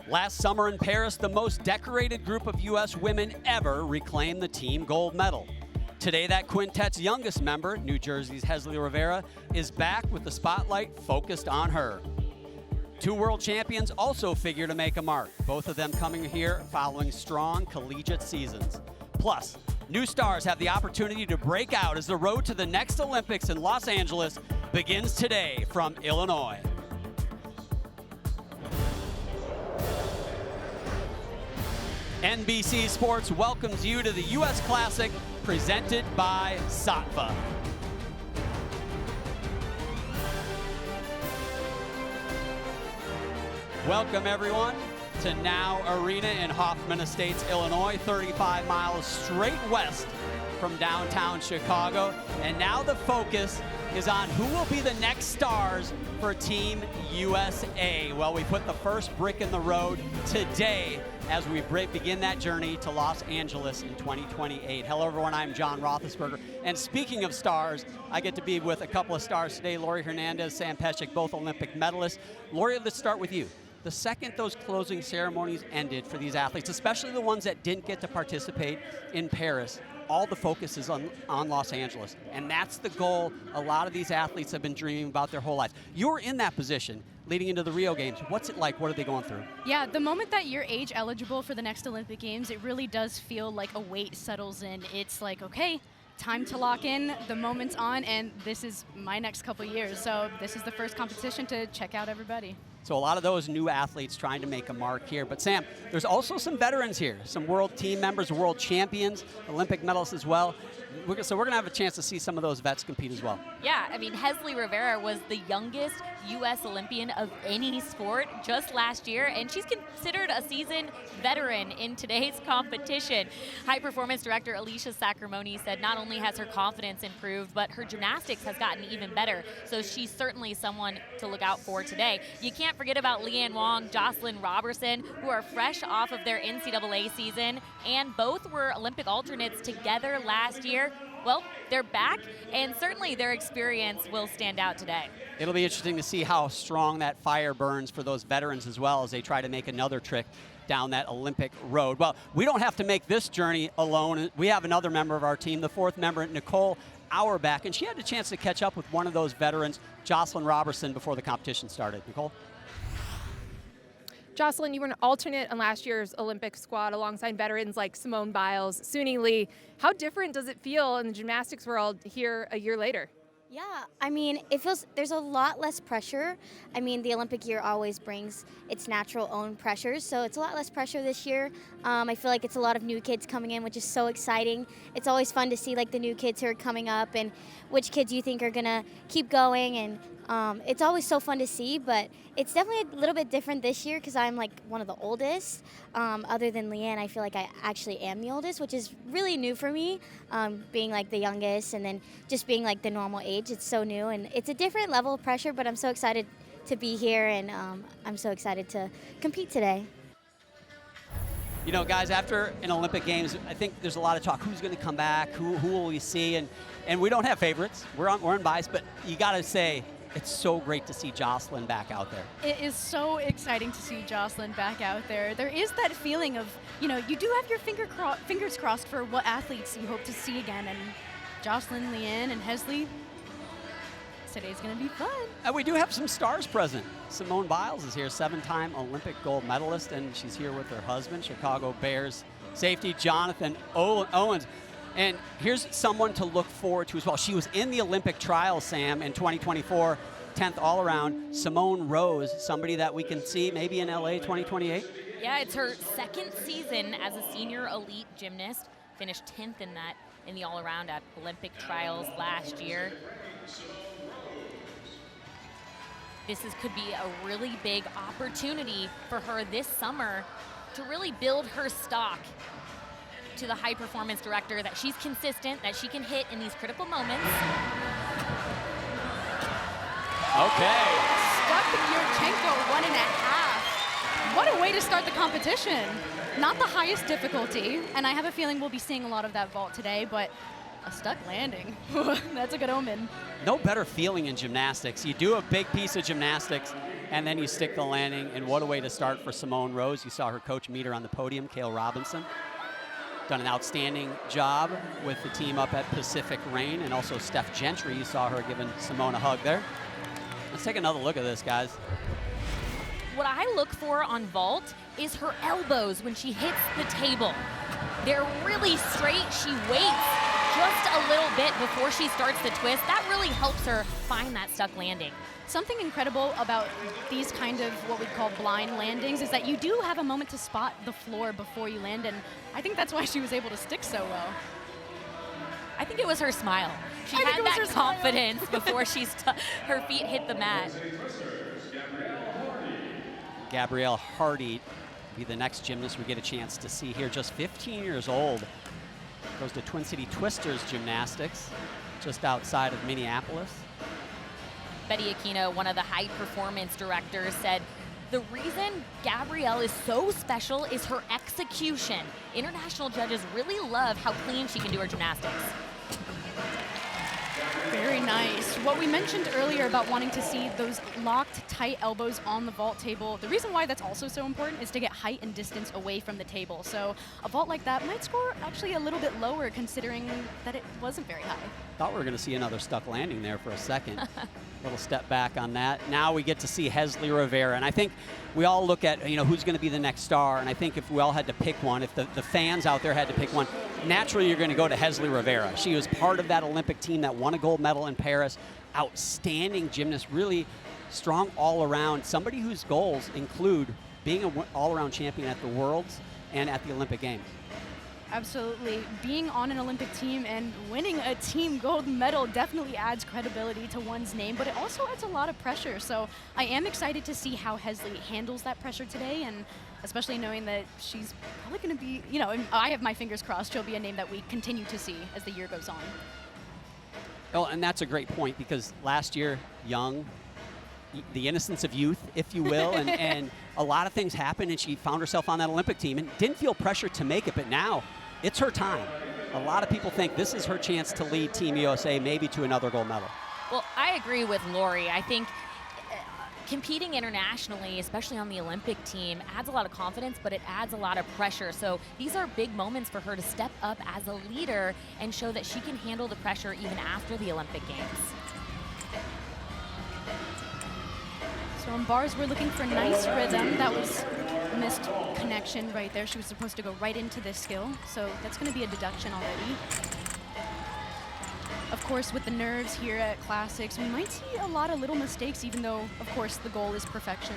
Last summer in Paris, the most decorated group of U.S. women ever reclaimed the team gold medal. Today, that quintet's youngest member, New Jersey's Hesley Rivera, is back with the spotlight focused on her. Two world champions also figure to make a mark, both of them coming here following strong collegiate seasons. Plus, new stars have the opportunity to break out as the road to the next Olympics in Los Angeles begins today from Illinois. NBC Sports welcomes you to the U.S. Classic presented by Saatva. Welcome everyone to Now Arena in Hoffman Estates, Illinois, 35 miles straight west from downtown Chicago. And now the focus is on who will be the next stars for Team USA. Well, we put the first brick in the road today as we begin that journey to Los Angeles in 2028. Hello everyone, I'm John Roethlisberger. And speaking of stars, I get to be with a couple of stars today, Lori Hernandez, Sam Pesek, both Olympic medalists. Lori, let's start with you. The second those closing ceremonies ended for these athletes, especially the ones that didn't get to participate in Paris, all the focus is on Los Angeles. And that's the goal a lot of these athletes have been dreaming about their whole lives. You're in that position leading into the Rio Games. What's it like? What are they going through? Yeah, the moment that you're age eligible for the next Olympic Games, it really does feel like a weight settles in. It's like, okay, time to lock in, the moment's on, and this is my next couple years. So this is the first competition to check out everybody. So a lot of those new athletes trying to make a mark here. But Sam, there's also some veterans here, some world team members, world champions, Olympic medalists as well. So we're going to have a chance to see some of those vets compete as well. Yeah, I mean, Hesley Rivera was the youngest U.S. Olympian of any sport just last year, and she's considered a seasoned veteran in today's competition. High performance director Alicia Sacramone said not only has her confidence improved, but her gymnastics has gotten even better. So she's certainly someone to look out for today. You can't forget about Leanne Wong, Jocelyn Robertson, who are fresh off of their NCAA season, and both were Olympic alternates together last year. Well, they're back, and certainly their experience will stand out today. It'll be interesting to see how strong that fire burns for those veterans as well as they try to make another trip down that Olympic road. Well, we don't have to make this journey alone. We have another member of our team, the fourth member, Nicole Auerbach, and she had a chance to catch up with one of those veterans, Jocelyn Robertson, before the competition started. Nicole? Jocelyn, you were an alternate on last year's Olympic squad alongside veterans like Simone Biles, Suni Lee. How different does it feel in the gymnastics world here a year later? Yeah, I mean, it feels there's a lot less pressure. I mean, the Olympic year always brings its natural own pressures, so it's a lot less pressure this year. I feel like it's a lot of new kids coming in, which is so exciting. It's always fun to see like the new kids who are coming up and which kids you think are gonna keep going, and it's always so fun to see, but it's definitely a little bit different this year because I'm like one of the oldest. Other than Leanne, I feel like I actually am the oldest, which is really new for me, being like the youngest and then just being like the normal age. It's so new and it's a different level of pressure, but I'm so excited to be here and I'm so excited to compete today. You know, guys, after an Olympic Games, I think there's a lot of talk. Who's going to come back? Who will we see? And we don't have favorites. We're unbiased, but you got to say, it's so great to see Jocelyn back out there. It is so exciting to see Jocelyn back out there. There is that feeling of, you know, you do have your fingers crossed for what athletes you hope to see again. And Jocelyn, Leanne, and Hesley, today's going to be fun. And we do have some stars present. Simone Biles is here, 7-time Olympic gold medalist, and she's here with her husband, Chicago Bears safety Jonathan Owens. And here's someone to look forward to as well. She was in the Olympic trials, Sam, in 2024, 10th all around. Simone Rose, somebody that we can see maybe in LA 2028. Yeah, it's her second season as a senior elite gymnast. Finished 10th in the all around at Olympic trials last year. Could be a really big opportunity for her this summer to really build her stock to the high performance director, that she's consistent, that she can hit in these critical moments. Okay. Stuck Yurchenko 1.5. What a way to start the competition. Not the highest difficulty, and I have a feeling we'll be seeing a lot of that vault today, but a stuck landing. That's a good omen. No better feeling in gymnastics. You do a big piece of gymnastics, and then you stick the landing, and what a way to start for Simone Rose. You saw her coach meet her on the podium, Cale Robinson. Done an outstanding job with the team up at Pacific Rain, and also Steph Gentry, you saw her giving Simone a hug there. Let's take another look at this, guys. What I look for on vault is her elbows when she hits the table. They're really straight. She waits just a little bit before she starts the twist. That really helps her find that stuck landing. Something incredible about these kind of what we call blind landings is that you do have a moment to spot the floor before you land, and I think that's why she was able to stick so well. I think it was her smile. She had that confidence before her feet hit the mat. Gabrielle Hardy be the next gymnast we get a chance to see here. Just 15 years old. Goes to Twin City Twisters Gymnastics, just outside of Minneapolis. Betty Aquino, one of the high performance directors, said, the reason Gabrielle is so special is her execution. International judges really love how clean she can do her gymnastics. Very nice. What we mentioned earlier about wanting to see those locked, tight elbows on the vault table, the reason why that's also so important is to get height and distance away from the table. So a vault like that might score actually a little bit lower considering that it wasn't very high. Thought we were going to see another stuck landing there for a second. Little step back on that. Now we get to see Hesley Rivera, and I think we all look at, you know, who's going to be the next star, and I think if we all had to pick one, if the fans out there had to pick one, naturally you're going to go to Hesley Rivera. She was part of that Olympic team that won a gold medal in Paris. Outstanding gymnast, really strong all around, somebody whose goals include being an all-around champion at the Worlds and at the Olympic Games. Absolutely. Being on an Olympic team and winning a team gold medal definitely adds credibility to one's name, but it also adds a lot of pressure. So I am excited to see how Hesley handles that pressure today, and especially knowing that she's probably going to be, you know, I have my fingers crossed, she'll be a name that we continue to see as the year goes on. Oh, and that's a great point, because last year, young, the innocence of youth, if you will, and a lot of things happened, and she found herself on that Olympic team and didn't feel pressure to make it, but now it's her time. A lot of people think this is her chance to lead Team USA maybe to another gold medal. Well, I agree with Lori. I think competing internationally, especially on the Olympic team, adds a lot of confidence, but it adds a lot of pressure. So these are big moments for her to step up as a leader and show that she can handle the pressure even after the Olympic Games. So on bars, we're looking for nice rhythm. That was a missed connection right there. She was supposed to go right into this skill, so that's going to be a deduction already. Of course, with the nerves here at Classics, we might see a lot of little mistakes, even though, of course, the goal is perfection.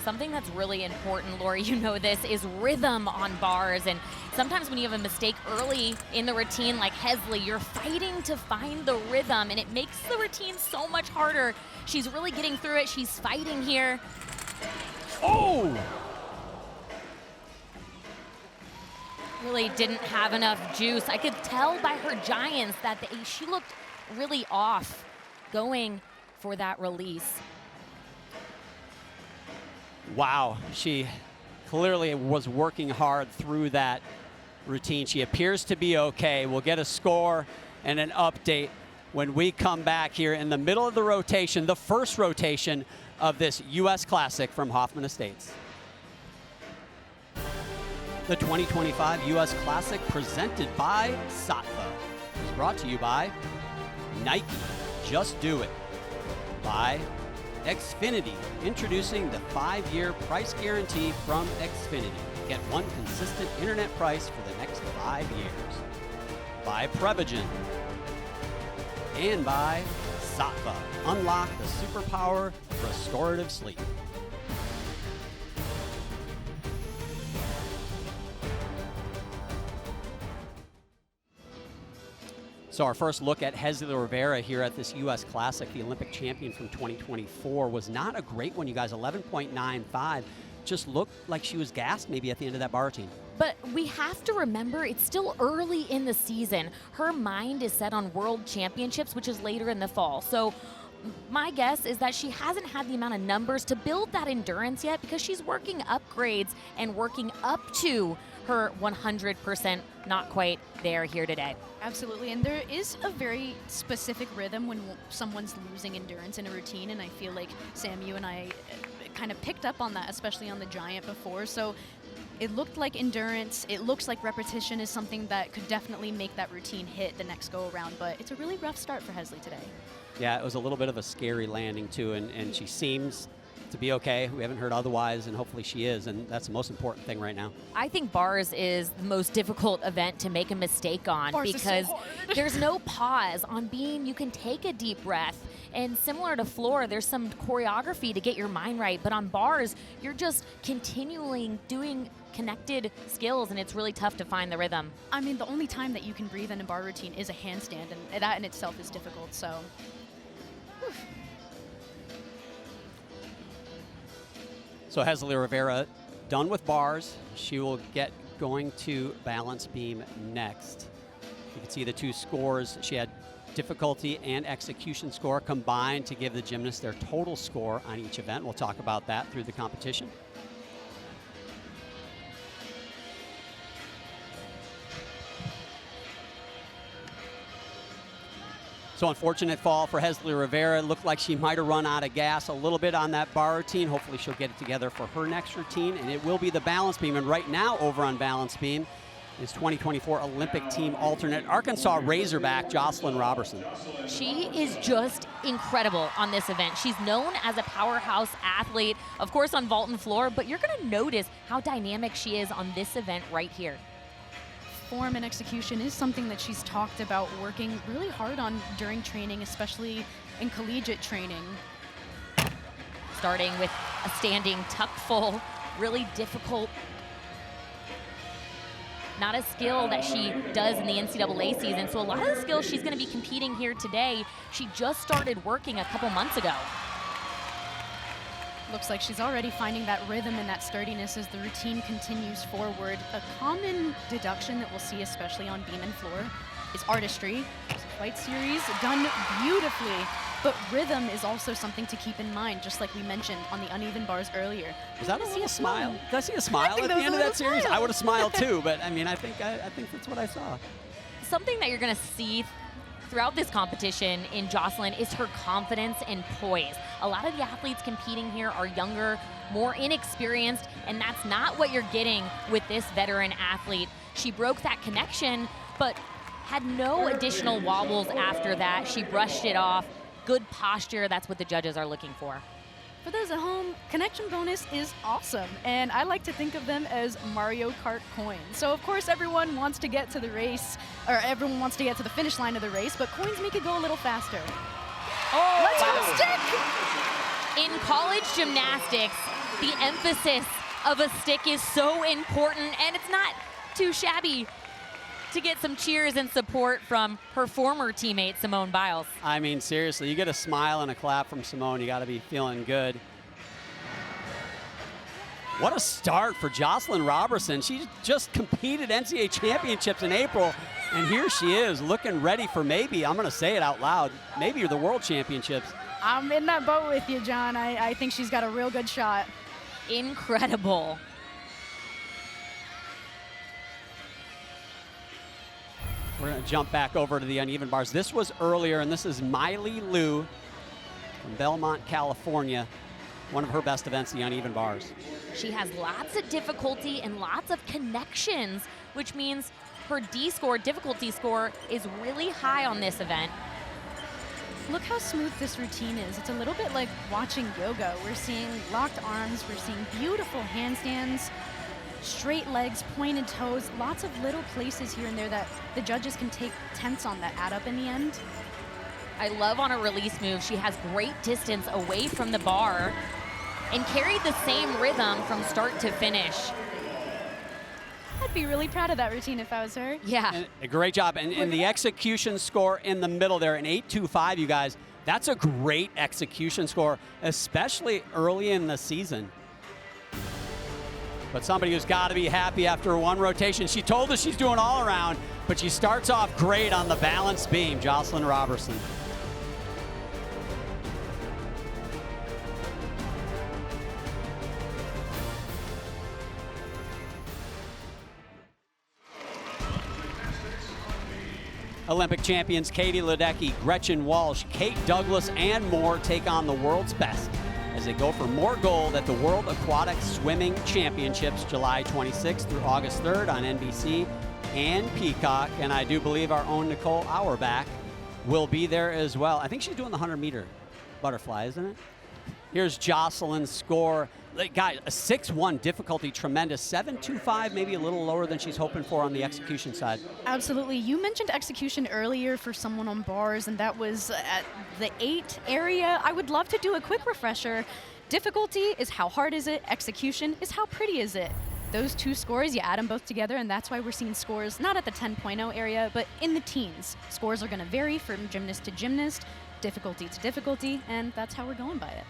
Something that's really important, Lori, you know this, is rhythm on bars. And sometimes when you have a mistake early in the routine like Hesley, you're fighting to find the rhythm, and it makes the routine so much harder. She's really getting through it. She's fighting here. Oh! Really didn't have enough juice. I could tell by her giants that she looked really off going for that release. Wow, she clearly was working hard through that routine. She appears to be okay. We'll get a score and an update when we come back here in the middle of the rotation, the first rotation of this U.S. Classic from Hoffman Estates. The 2025 U.S. Classic presented by Saatva is brought to you by Nike, Just Do It, by Xfinity, introducing the 5-year price guarantee from Xfinity. Get one consistent internet price for the next 5 years. By Prevagen. And by Saatva. Unlock the superpower of restorative sleep. So our first look at Hesley Rivera here at this U.S. Classic, the Olympic champion from 2024, was not a great one, you guys. 11.95. Just looked like she was gassed maybe at the end of that bar routine. But we have to remember it's still early in the season. Her mind is set on World Championships, which is later in the fall. So My guess is that she hasn't had the amount of numbers to build that endurance yet because she's working upgrades and working up to her 100%, not quite there here today. Absolutely, and there is a very specific rhythm when someone's losing endurance in a routine, and I feel like, Sam, you and I kind of picked up on that, especially on the Giant before. So it looked like endurance, it looks like repetition is something that could definitely make that routine hit the next go around, but it's a really rough start for Hesley today. Yeah, it was a little bit of a scary landing too, and she seems to be okay. We haven't heard otherwise, and hopefully she is, and that's the most important thing right now. I think bars is the most difficult event to make a mistake on Bars because is so hard. there's no pause. On beam, you can take a deep breath, and similar to floor, there's some choreography to get your mind right, but on bars, you're just continuing doing connected skills, and it's really tough to find the rhythm. I mean, the only time that you can breathe in a bar routine is a handstand, and that in itself is difficult, so. Whew. So Hesley Rivera done with bars. She will get going to balance beam next. You can see the two scores. She had difficulty and execution score combined to give the gymnasts their total score on each event. We'll talk about that through the competition. So unfortunate fall for Hesley Rivera. It looked like she might have run out of gas a little bit on that bar routine. Hopefully she'll get it together for her next routine, and it will be the balance beam. And right now over on balance beam is 2024 Olympic team alternate Arkansas Razorback Jocelyn Robertson. She is just incredible on this event. She's known as a powerhouse athlete, of course on vault and floor, but you're gonna notice how dynamic she is on this event right here. Form and execution is something that she's talked about working really hard on during training, especially in collegiate training. Starting with a standing tuck full, really difficult. Not a skill that she does in the NCAA season, so a lot of the skills she's gonna be competing here today, she just started working a couple months ago. Looks like she's already finding that rhythm and that sturdiness as the routine continues forward. A common deduction that we'll see, especially on beam and floor, is artistry. There's a flight series done beautifully, but rhythm is also something to keep in mind, just like we mentioned on the uneven bars earlier. Was that a little smile? Did I see a smile at the end of that series? I would have smiled too, but I mean, I think that's what I saw. Something that you're gonna see throughout this competition in Jocelyn is her confidence and poise. A lot of the athletes competing here are younger, more inexperienced, and that's not what you're getting with this veteran athlete. She broke that connection, but had no additional wobbles after that. She brushed it off. Good posture, that's what the judges are looking for. For those at home, connection bonus is awesome, and I like to think of them as Mario Kart coins. So of course everyone wants to get to the race, or everyone wants to get to the finish line of the race, but coins make it go a little faster. Oh, Let's go stick! In college gymnastics, the emphasis of a stick is so important, and it's not too shabby to get some cheers and support from her former teammate, Simone Biles. I mean, seriously, you get a smile and a clap from Simone, you got to be feeling good. What a start for Jocelyn Robertson. She just competed NCAA championships in April, and here she is looking ready for maybe, I'm going to say it out loud, maybe the world championships. I'm in that boat with you, John. I think she's got a real good shot. Incredible. We're going to jump back over to the uneven bars. This was earlier, and this is Miley Liu from Belmont, California. One of her best events, the uneven bars. She has lots of difficulty and lots of connections, which means her D score, difficulty score, is really high on this event. Look how smooth this routine is. It's a little bit like watching yoga. We're seeing locked arms, we're seeing beautiful handstands, straight legs, pointed toes, lots of little places here and there that the judges can take tenths on that add up in the end. I love on a release move, she has great distance away from the bar and carried the same rhythm from start to finish. I'd be really proud of that routine if I was her. Yeah. And a great job. And the execution score in the middle there, an 8.25, you guys. That's a great execution score, especially early in the season. But somebody who's got to be happy after one rotation. She told us she's doing all around, but she starts off great on the balance beam, Jocelyn Robertson. Olympic champions Katie Ledecky, Gretchen Walsh, Kate Douglas, and more take on the world's best as they go for more gold at the World Aquatic Swimming Championships July 26th through August 3rd on NBC and Peacock. And I do believe our own Nicole Auerbach will be there as well. I think she's doing the 100-meter butterfly, isn't it? Here's Jocelyn's score. Guys, a 6-1 difficulty, tremendous. 7.25, maybe a little lower than she's hoping for on the execution side. Absolutely. You mentioned execution earlier for someone on bars, and that was at the 8 area. I would love to do a quick refresher. Difficulty is how hard is it? Execution is how pretty is it? Those two scores, you add them both together, and that's why we're seeing scores not at the 10.0 area, but in the teens. Scores are going to vary from gymnast to gymnast, difficulty to difficulty, and that's how we're going by it.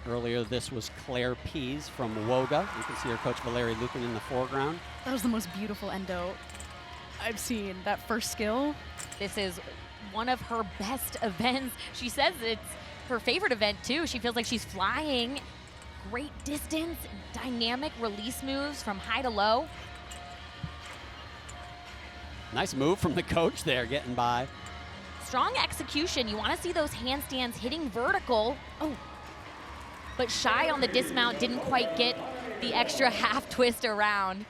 Earlier, this was Claire Pease from Woga. You can see her coach Valerie Lukin in the foreground. That was the most beautiful endo I've seen. That first skill. This is one of her best events. She says it's her favorite event too. She feels like she's flying. Great distance, dynamic release moves from high to low. Nice move from the coach there, getting by. Strong execution. You want to see those handstands hitting vertical. Oh. But shy on the dismount, didn't quite get the extra half twist around.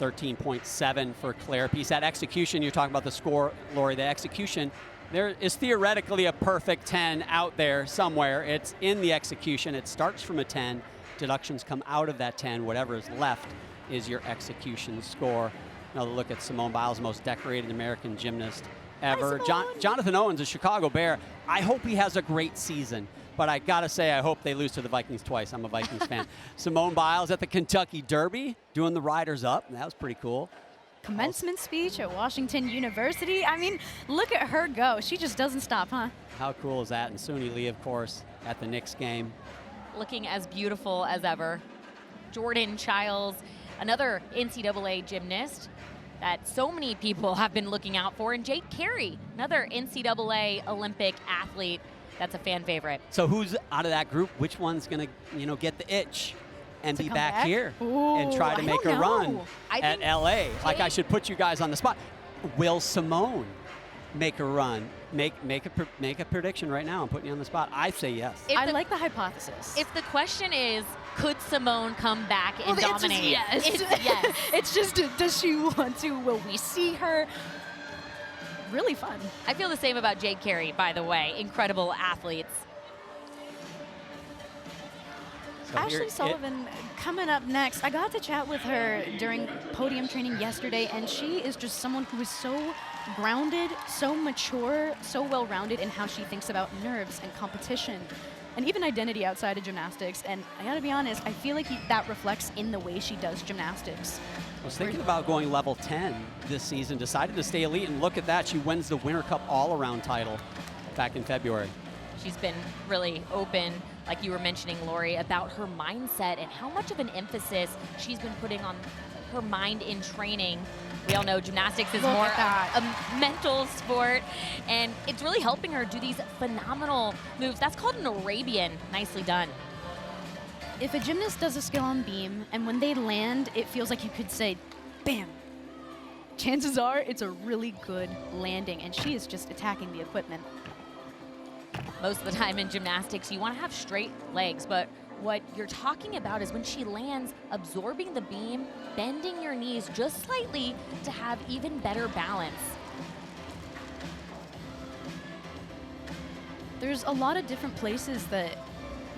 13.7 for Claire Pease. That execution, you're talking about the score, Lori, the execution, there is theoretically a perfect 10 out there somewhere. It's in the execution. It starts from a 10. Deductions come out of that 10. Whatever is left is your execution score. Another look at Simone Biles, most decorated American gymnast ever. Jonathan Owens, a Chicago Bear. I hope he has a great season, but I gotta say, I hope they lose to the Vikings twice. I'm a Vikings fan. Simone Biles at the Kentucky Derby, doing the Riders Up. That was pretty cool. Commencement speech at Washington University. I mean, look at her go. She just doesn't stop, huh? How cool is that? And Suni Lee, of course, at the Knicks game. Looking as beautiful as ever. Jordan Childs, another NCAA gymnast that so many people have been looking out for, and Jake Carey, another NCAA Olympic athlete that's a fan favorite. So who's out of that group? Which one's gonna, get the itch and be back here and try to make a run at LA? Like, I should put you guys on the spot. Will Simone make a run? Make a prediction right now. I'm putting you on the spot. I say yes. I like the hypothesis. If the question is, could Simone come back and dominate? Yes. It's yes. It's just, does she want to? Will we see her? Really fun. I feel the same about Jake Carey, by the way. Incredible athletes. So Ashley Sullivan coming up next. I got to chat with her during podium training yesterday, and she is just someone who is so grounded, so mature, so well-rounded in how she thinks about nerves and competition and even identity outside of gymnastics. And I gotta be honest, I feel like that reflects in the way she does gymnastics. I was thinking about going level 10 this season, decided to stay elite, and look at that. She wins the Winter Cup all-around title back in February. She's been really open, like you were mentioning, Lori, about her mindset and how much of an emphasis she's been putting on her mind in training. We all know gymnastics is more a mental sport, and it's really helping her do these phenomenal moves. That's called an Arabian. Nicely done. If a gymnast does a skill on beam, and when they land, it feels like you could say, bam, chances are it's a really good landing, and she is just attacking the equipment. Most of the time in gymnastics, you want to have straight legs, but what you're talking about is when she lands, absorbing the beam, bending your knees just slightly to have even better balance. There's a lot of different places that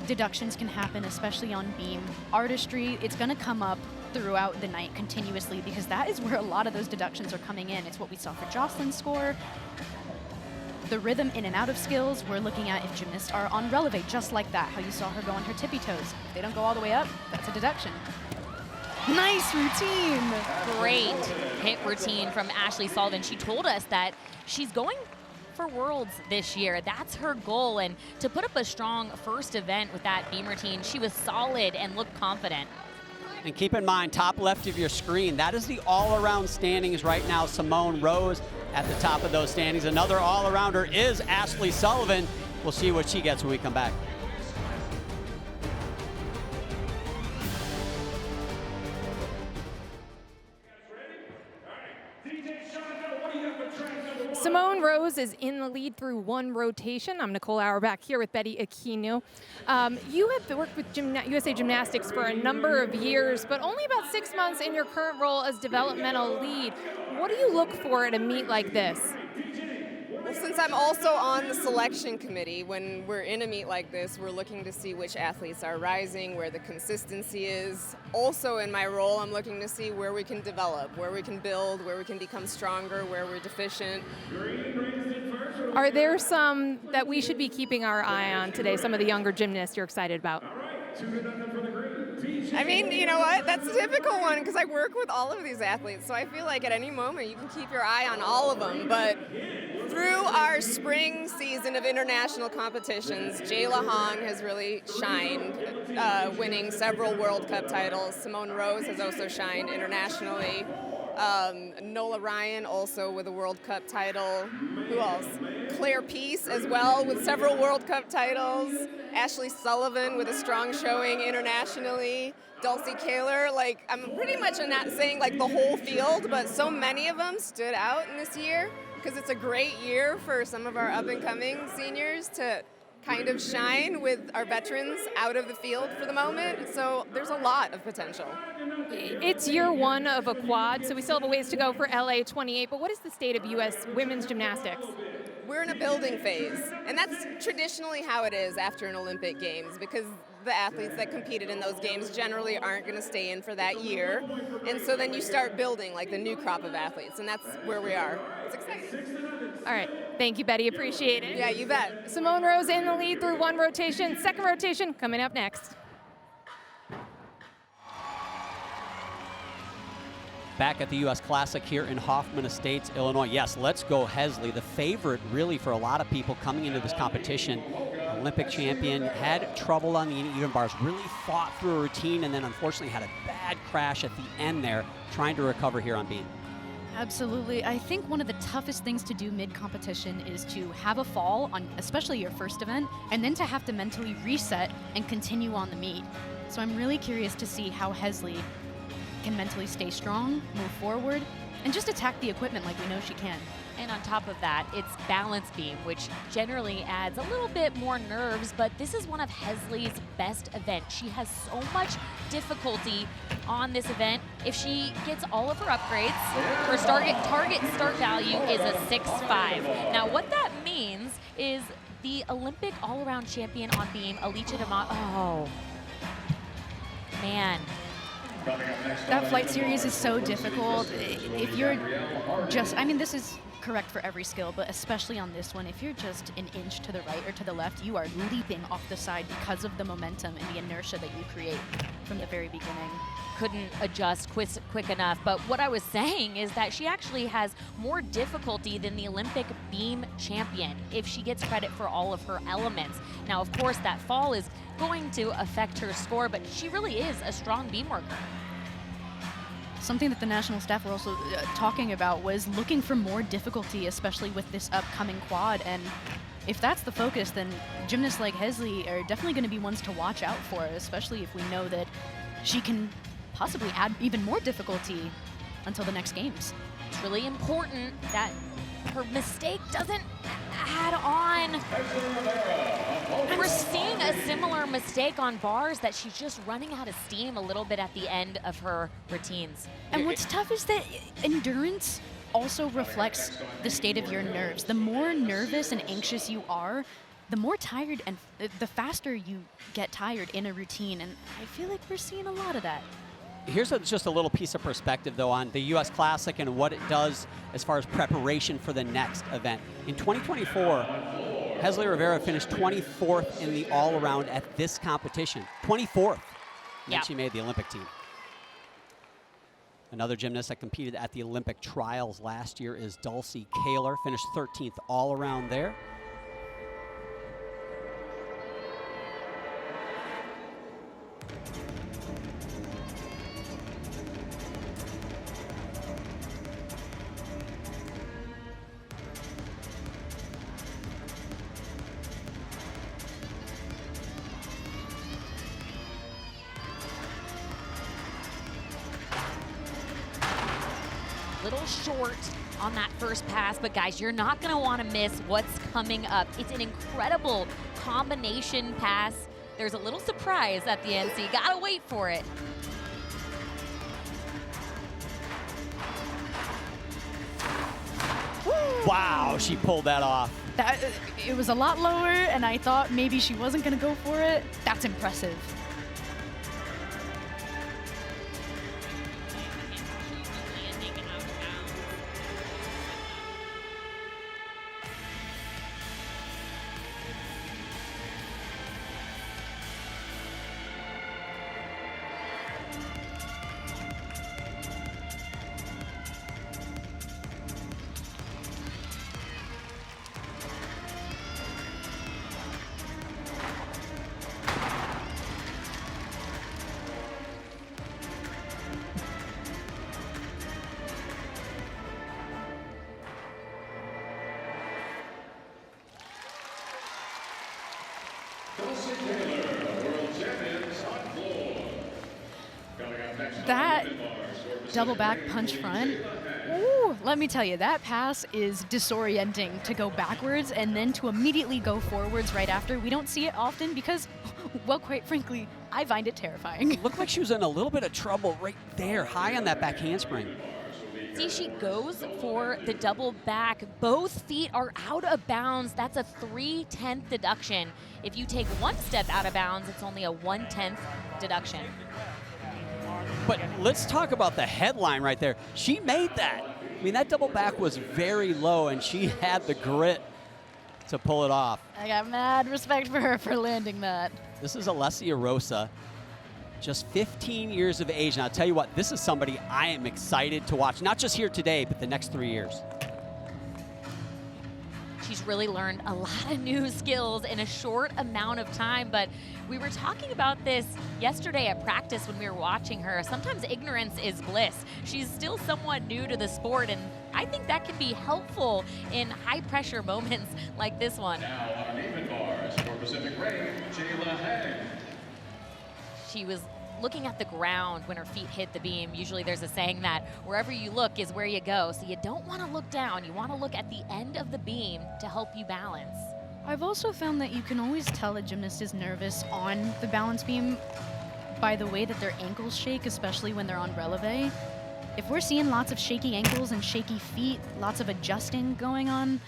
deductions can happen, especially on beam. Artistry, it's going to come up throughout the night continuously because that is where a lot of those deductions are coming in. It's what we saw for Jocelyn's score. The rhythm in and out of skills, we're looking at if gymnasts are on releve, just like that, how you saw her go on her tippy toes. If they don't go all the way up, that's a deduction. Nice routine. Great hit routine from Ashley Sullivan. She told us that she's going for Worlds this year. That's her goal, and to put up a strong first event with that beam routine, she was solid and looked confident. And keep in mind, top left of your screen, that is the all-around standings right now. Simone Rose at the top of those standings. Another all-arounder is Ashley Sullivan. We'll see what she gets when we come back. Rose is in the lead through one rotation. I'm Nicole Auerbach here with Betty Aquino. You have worked with USA Gymnastics for a number of years, but only about 6 months in your current role as developmental lead. What do you look for at a meet like this? Well, since I'm also on the selection committee, when we're in a meet like this, we're looking to see which athletes are rising, where the consistency is. Also in my role, I'm looking to see where we can develop, where we can build, where we can become stronger, where we're deficient. Are there some that we should be keeping our eye on today, some of the younger gymnasts you're excited about? I mean, you know what? That's a difficult one because I work with all of these athletes, so I feel like at any moment you can keep your eye on all of them. But through our spring season of international competitions, Jayla Hong has really shined, winning several World Cup titles. Simone Rose has also shined internationally. Nola Ryan also with a World Cup title. Who else? Claire Peace as well with several World Cup titles. Ashley Sullivan with a strong showing internationally. Dulcie Kaler, like I'm pretty much not saying like the whole field, but so many of them stood out in this year because it's a great year for some of our up-and-coming seniors to kind of shine with our veterans out of the field for the moment. So there's a lot of potential. It's year one of a quad, so we still have a ways to go for LA 28, but what is the state of U.S. women's gymnastics? We're in a building phase, and that's traditionally how it is after an Olympic Games because the athletes that competed in those games generally aren't going to stay in for that year. And so then you start building like the new crop of athletes, and that's where we are. It's exciting. All right. Thank you, Betty. Appreciate it. Yeah, you bet. Simone Rose in the lead through one rotation. Second rotation coming up next. Back at the U.S. Classic here in Hoffman Estates, Illinois. Yes, let's go Hesley, the favorite really for a lot of people coming into this competition. Olympic champion, had trouble on the uneven bars, really fought through a routine, and then unfortunately had a bad crash at the end there, trying to recover here on beam. Absolutely. I think one of the toughest things to do mid-competition is to have a fall on especially your first event, and then to have to mentally reset and continue on the meet. So I'm really curious to see how Hesley can mentally stay strong, move forward, and just attack the equipment like we know she can. And on top of that, it's balance beam, which generally adds a little bit more nerves, but this is one of Hesley's best events. She has so much difficulty on this event. If she gets all of her upgrades, her target start value is a 6.5. Now, what that means is the Olympic all-around champion on beam, Alicia DeMott, oh, man. That flight series is so difficult. If you're just, I mean, this is correct for every skill, but especially on this one, if you're just an inch to the right or to the left, you are leaping off the side because of the momentum and the inertia that you create from the very beginning. Couldn't adjust quick enough. But what I was saying is that she actually has more difficulty than the Olympic beam champion if she gets credit for all of her elements. Now, of course, that fall is going to affect her score, but she really is a strong beam worker. Something that the national staff were also talking about was looking for more difficulty, especially with this upcoming quad. And if that's the focus, then gymnasts like Hesley are definitely going to be ones to watch out for, especially if we know that she can possibly add even more difficulty until the next games. It's really important that her mistake doesn't add on. We're seeing a similar mistake on bars, that she's just running out of steam a little bit at the end of her routines. And what's tough is that endurance also reflects the state of your nerves. The more nervous and anxious you are, the more tired and the faster you get tired in a routine. And I feel like we're seeing a lot of that. Here's just a little piece of perspective, though, on the U.S. Classic and what it does as far as preparation for the next event. In 2024, Hesley Rivera finished 24th in the all-around at this competition. 24th. And she made the Olympic team. Another gymnast that competed at the Olympic trials last year is Dulcie Kaler, finished 13th all-around there. Little short on that first pass, but guys, you're not gonna wanna miss what's coming up. It's an incredible combination pass. There's a little surprise at the end, so you gotta wait for it. Wow, she pulled that off. It was a lot lower, and I thought maybe she wasn't going to go for it. That's impressive. That double back punch front, ooh, let me tell you, that pass is disorienting to go backwards and then to immediately go forwards right after. We don't see it often because, well, quite frankly, I find it terrifying. Looked like she was in a little bit of trouble right there, high on that back handspring. See, she goes for the double back. Both feet are out of bounds. That's a 3/10 deduction. If you take one step out of bounds, it's only a 1/10 deduction. But let's talk about the headline right there. She made that. I mean, that double back was very low, and she had the grit to pull it off. I got mad respect for her for landing that. This is Alessia Rosa, just 15 years of age. And I'll tell you what, this is somebody I am excited to watch, not just here today, but the next 3 years. She's really learned a lot of new skills in a short amount of time, but we were talking about this yesterday at practice when we were watching her. Sometimes ignorance is bliss. She's still somewhat new to the sport, and I think that can be helpful in high-pressure moments like this one. Now on even bars for Pacific Ray, Jayla Haig. She was looking at the ground when her feet hit the beam. Usually there's a saying that wherever you look is where you go. So you don't want to look down. You want to look at the end of the beam to help you balance. I've also found that you can always tell a gymnast is nervous on the balance beam by the way that their ankles shake, especially when they're on releve. If we're seeing lots of shaky ankles and shaky feet, lots of adjusting going on,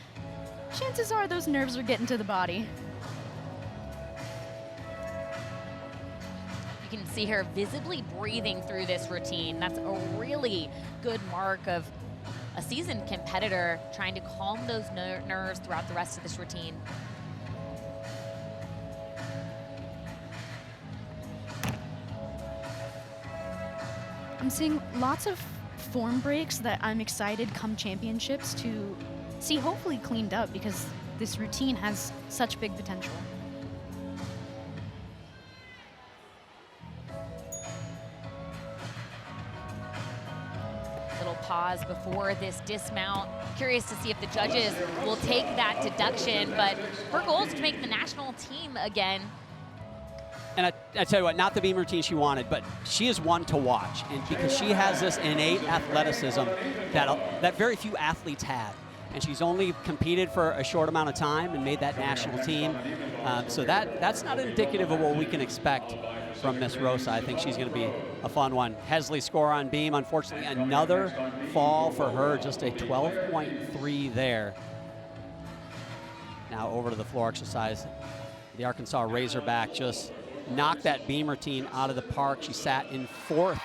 chances are those nerves are getting to the body. You can see her visibly breathing through this routine. That's a really good mark of a seasoned competitor trying to calm those nerves throughout the rest of this routine. I'm seeing lots of form breaks that I'm excited come championships to see hopefully cleaned up because this routine has such big potential. Pause before this dismount. Curious to see if the judges will take that deduction, but her goal is to make the national team again. And I tell you what, not the beam routine she wanted, but she is one to watch. And because she has this innate athleticism that very few athletes have. And she's only competed for a short amount of time and made that national team. So that's not indicative of what we can expect from Miss Rosa. I think she's going to be a fun one. Hesley score on beam, unfortunately, another fall for her, just a 12.3 there. Now over to the floor exercise. The Arkansas Razorback just knocked that beam routine out of the park. She sat in 4th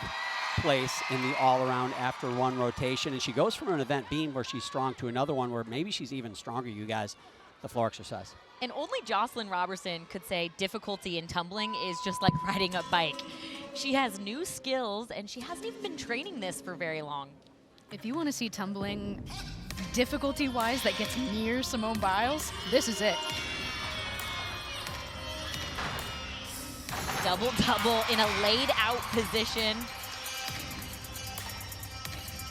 place in the all-around after one rotation, and she goes from an event beam where she's strong to another one where maybe she's even stronger, you guys, the floor exercise. And only Jocelyn Robertson could say difficulty in tumbling is just like riding a bike. She has new skills, and she hasn't even been training this for very long. If you want to see tumbling difficulty-wise that gets near Simone Biles, this is it. Double-double in a laid-out position.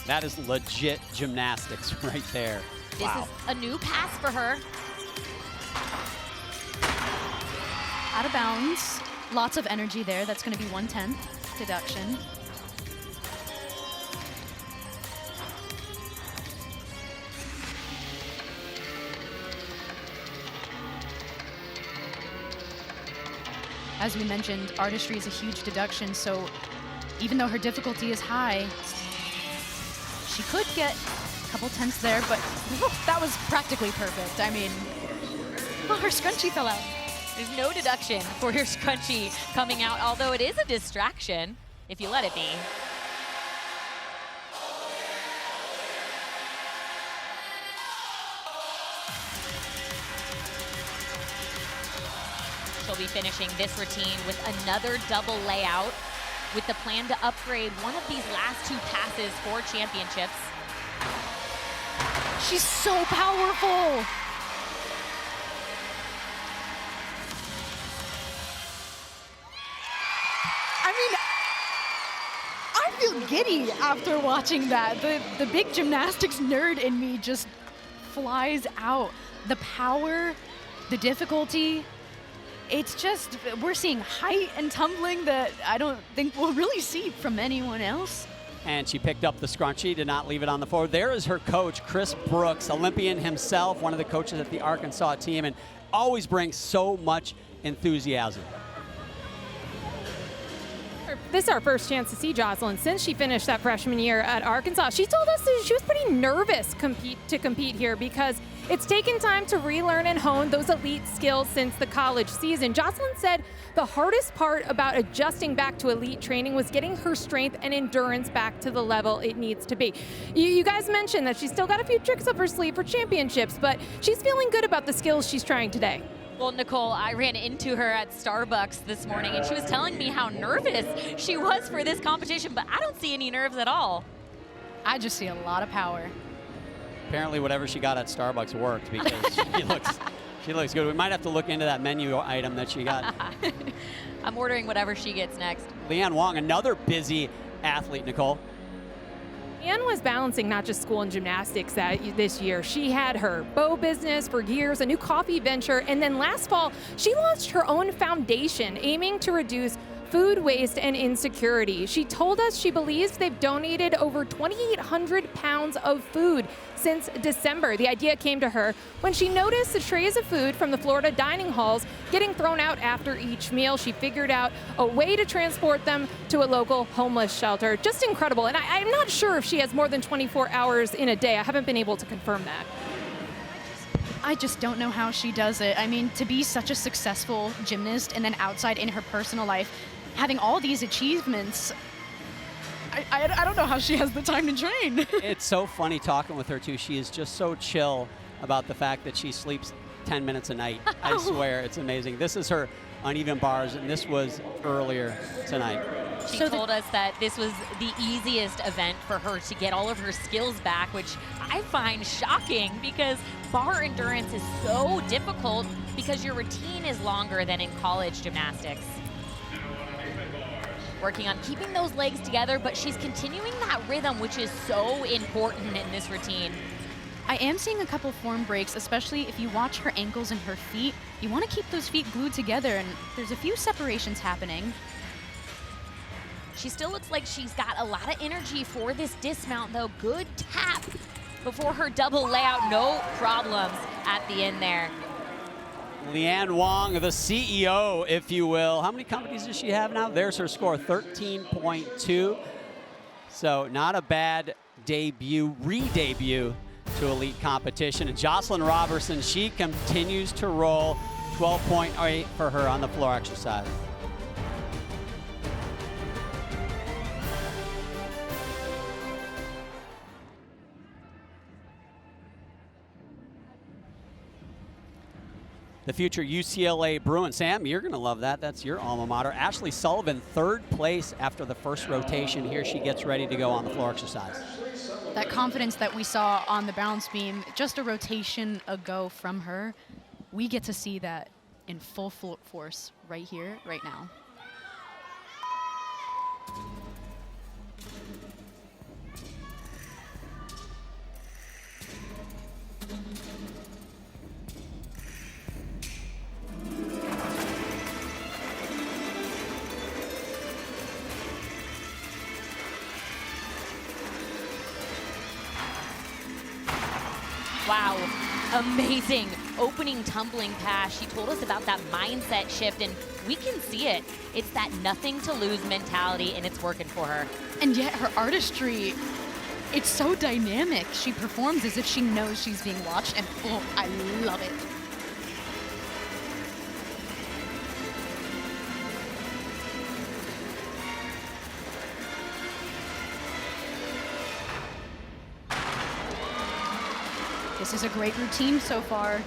That is legit gymnastics right there. This is a new pass for her. Out of bounds. Lots of energy there. That's going to be 1/10 deduction. as we mentioned, artistry is a huge deduction, so even though her difficulty is high, she could get a couple tenths there, but that was practically perfect. I mean, oh, her scrunchie fell out. There's no deduction for your scrunchie coming out, although it is a distraction if you let it be. She'll be finishing this routine with another double layout with the plan to upgrade one of these last 2 passes for championships. She's so powerful. I mean, I feel giddy after watching that. The big gymnastics nerd in me just flies out. The power, the difficulty, it's just, we're seeing height and tumbling that I don't think we'll really see from anyone else. And she picked up the scrunchie, did not leave it on the floor. There is her coach, Chris Brooks, Olympian himself, one of the coaches at the Arkansas team, and always brings so much enthusiasm. This is our first chance to see Jocelyn since she finished that freshman year at Arkansas. She told us that she was pretty nervous to compete here because it's taken time to relearn and hone those elite skills since the college season. Jocelyn said the hardest part about adjusting back to elite training was getting her strength and endurance back to the level it needs to be. You guys mentioned that she's still got a few tricks up her sleeve for championships, but she's feeling good about the skills she's trying today. Well, Nicole, I ran into her at Starbucks this morning, and she was telling me how nervous she was for this competition, but I don't see any nerves at all. I just see a lot of power. Apparently whatever she got at Starbucks worked because she looks good. We might have to look into that menu item that she got. I'm ordering whatever she gets next. Leanne Wong, another busy athlete, Nicole. Leanne was balancing not just school and gymnastics this year. She had her bow business for years, a new coffee venture, and then last fall, she launched her own foundation aiming to reduce food waste and insecurity. She told us she believes they've donated over 2,800 pounds of food since December. The idea came to her when she noticed the trays of food from the Florida dining halls getting thrown out after each meal. She figured out a way to transport them to a local homeless shelter. Just incredible. And I'm not sure if she has more than 24 hours in a day. I haven't been able to confirm that. I just don't know how she does it. I mean, to be such a successful gymnast and then outside in her personal life, having all these achievements, I don't know how she has the time to train. It's so funny talking with her, too. She is just so chill about the fact that she sleeps 10 minutes a night. I swear, it's amazing. This is her uneven bars, and this was earlier tonight. She told us that this was the easiest event for her to get all of her skills back, which I find shocking because bar endurance is so difficult because your routine is longer than in college gymnastics. Working on keeping those legs together, but she's continuing that rhythm, which is so important in this routine. I am seeing a couple form breaks, especially if you watch her ankles and her feet. You want to keep those feet glued together, and there's a few separations happening. She still looks like she's got a lot of energy for this dismount, though. Good tap before her double layout. No problems at the end there. Leanne Wong, the CEO, if you will. How many companies does she have now? There's her score, 13.2. So not a bad debut, re-debut to elite competition. And Jocelyn Robertson, she continues to roll. 12.8 for her on the floor exercise. The future UCLA Bruins. Sam, you're going to love that. That's your alma mater. Ashley Sullivan, third place after the first rotation. Here she gets ready to go on the floor exercise. That confidence that we saw on the balance beam just a rotation ago from her, we get to see that in full force right here, right now. Wow, amazing opening tumbling pass. She told us about that mindset shift and we can see it. It's that nothing to lose mentality, and it's working for her. And yet her artistry, it's so dynamic. She performs as if she knows she's being watched, and oh, I love it. This is a great routine so far.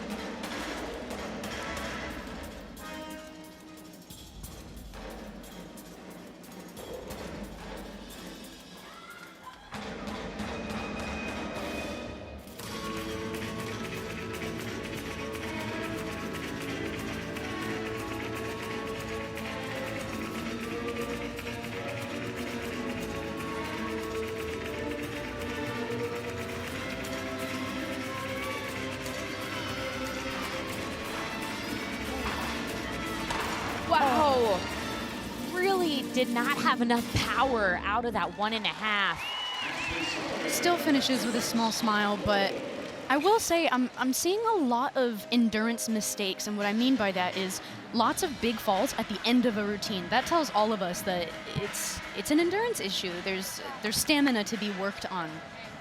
Wow. Really did not have enough power out of that 1.5. Still finishes with a small smile, but I will say I'm seeing a lot of endurance mistakes, and what I mean by that is lots of big falls at the end of a routine. That tells all of us that it's an endurance issue. There's stamina to be worked on.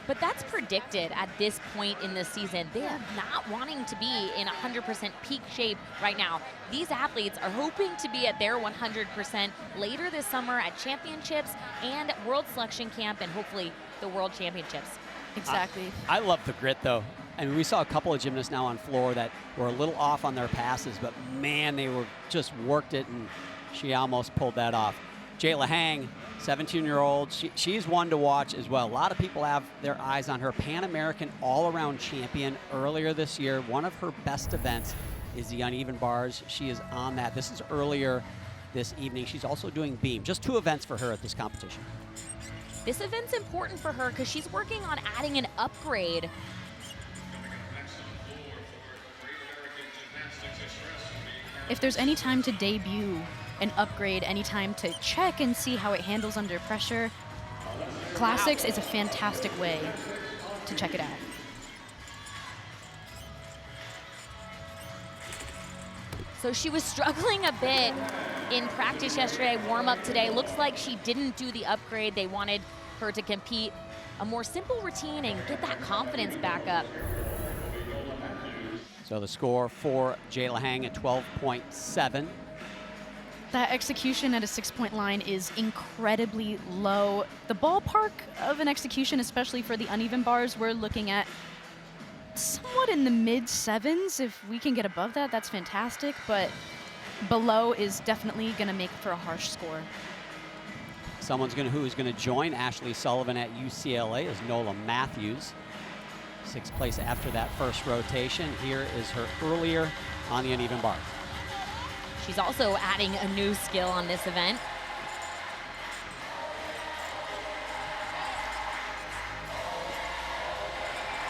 But that's predicted at this point in the season. They are not wanting to be in 100% peak shape right now. These athletes are hoping to be at their 100% later this summer at championships and World Selection Camp and hopefully the World Championships. Exactly. I love the grit, though. I mean, we saw a couple of gymnasts now on floor that were a little off on their passes, but man, they were just worked it, and she almost pulled that off. Jayla Hang, 17-year-old, she's one to watch as well. A lot of people have their eyes on her. Pan American all-around champion earlier this year. One of her best events is the uneven bars. She is on that. This is earlier this evening. She's also doing beam. Just 2 events for her at this competition. This event's important for her because she's working on adding an upgrade. If there's any time to debut an upgrade, any time to check and see how it handles under pressure, Classics is a fantastic way to check it out. So she was struggling a bit in practice yesterday, warm-up today. Looks like she didn't do the upgrade. They wanted her to compete a more simple routine and get that confidence back up. So the score for Jayla Hang at 12.7. That execution at a 6-point line is incredibly low. The ballpark of an execution, especially for the uneven bars, we're looking at somewhat in the mid-7s. If we can get above that, that's fantastic, but below is definitely going to make for a harsh score. Who's going to join Ashley Sullivan at UCLA is Nola Matthews. 6th place after that first rotation. Here is her earlier on the uneven bars. She's also adding a new skill on this event.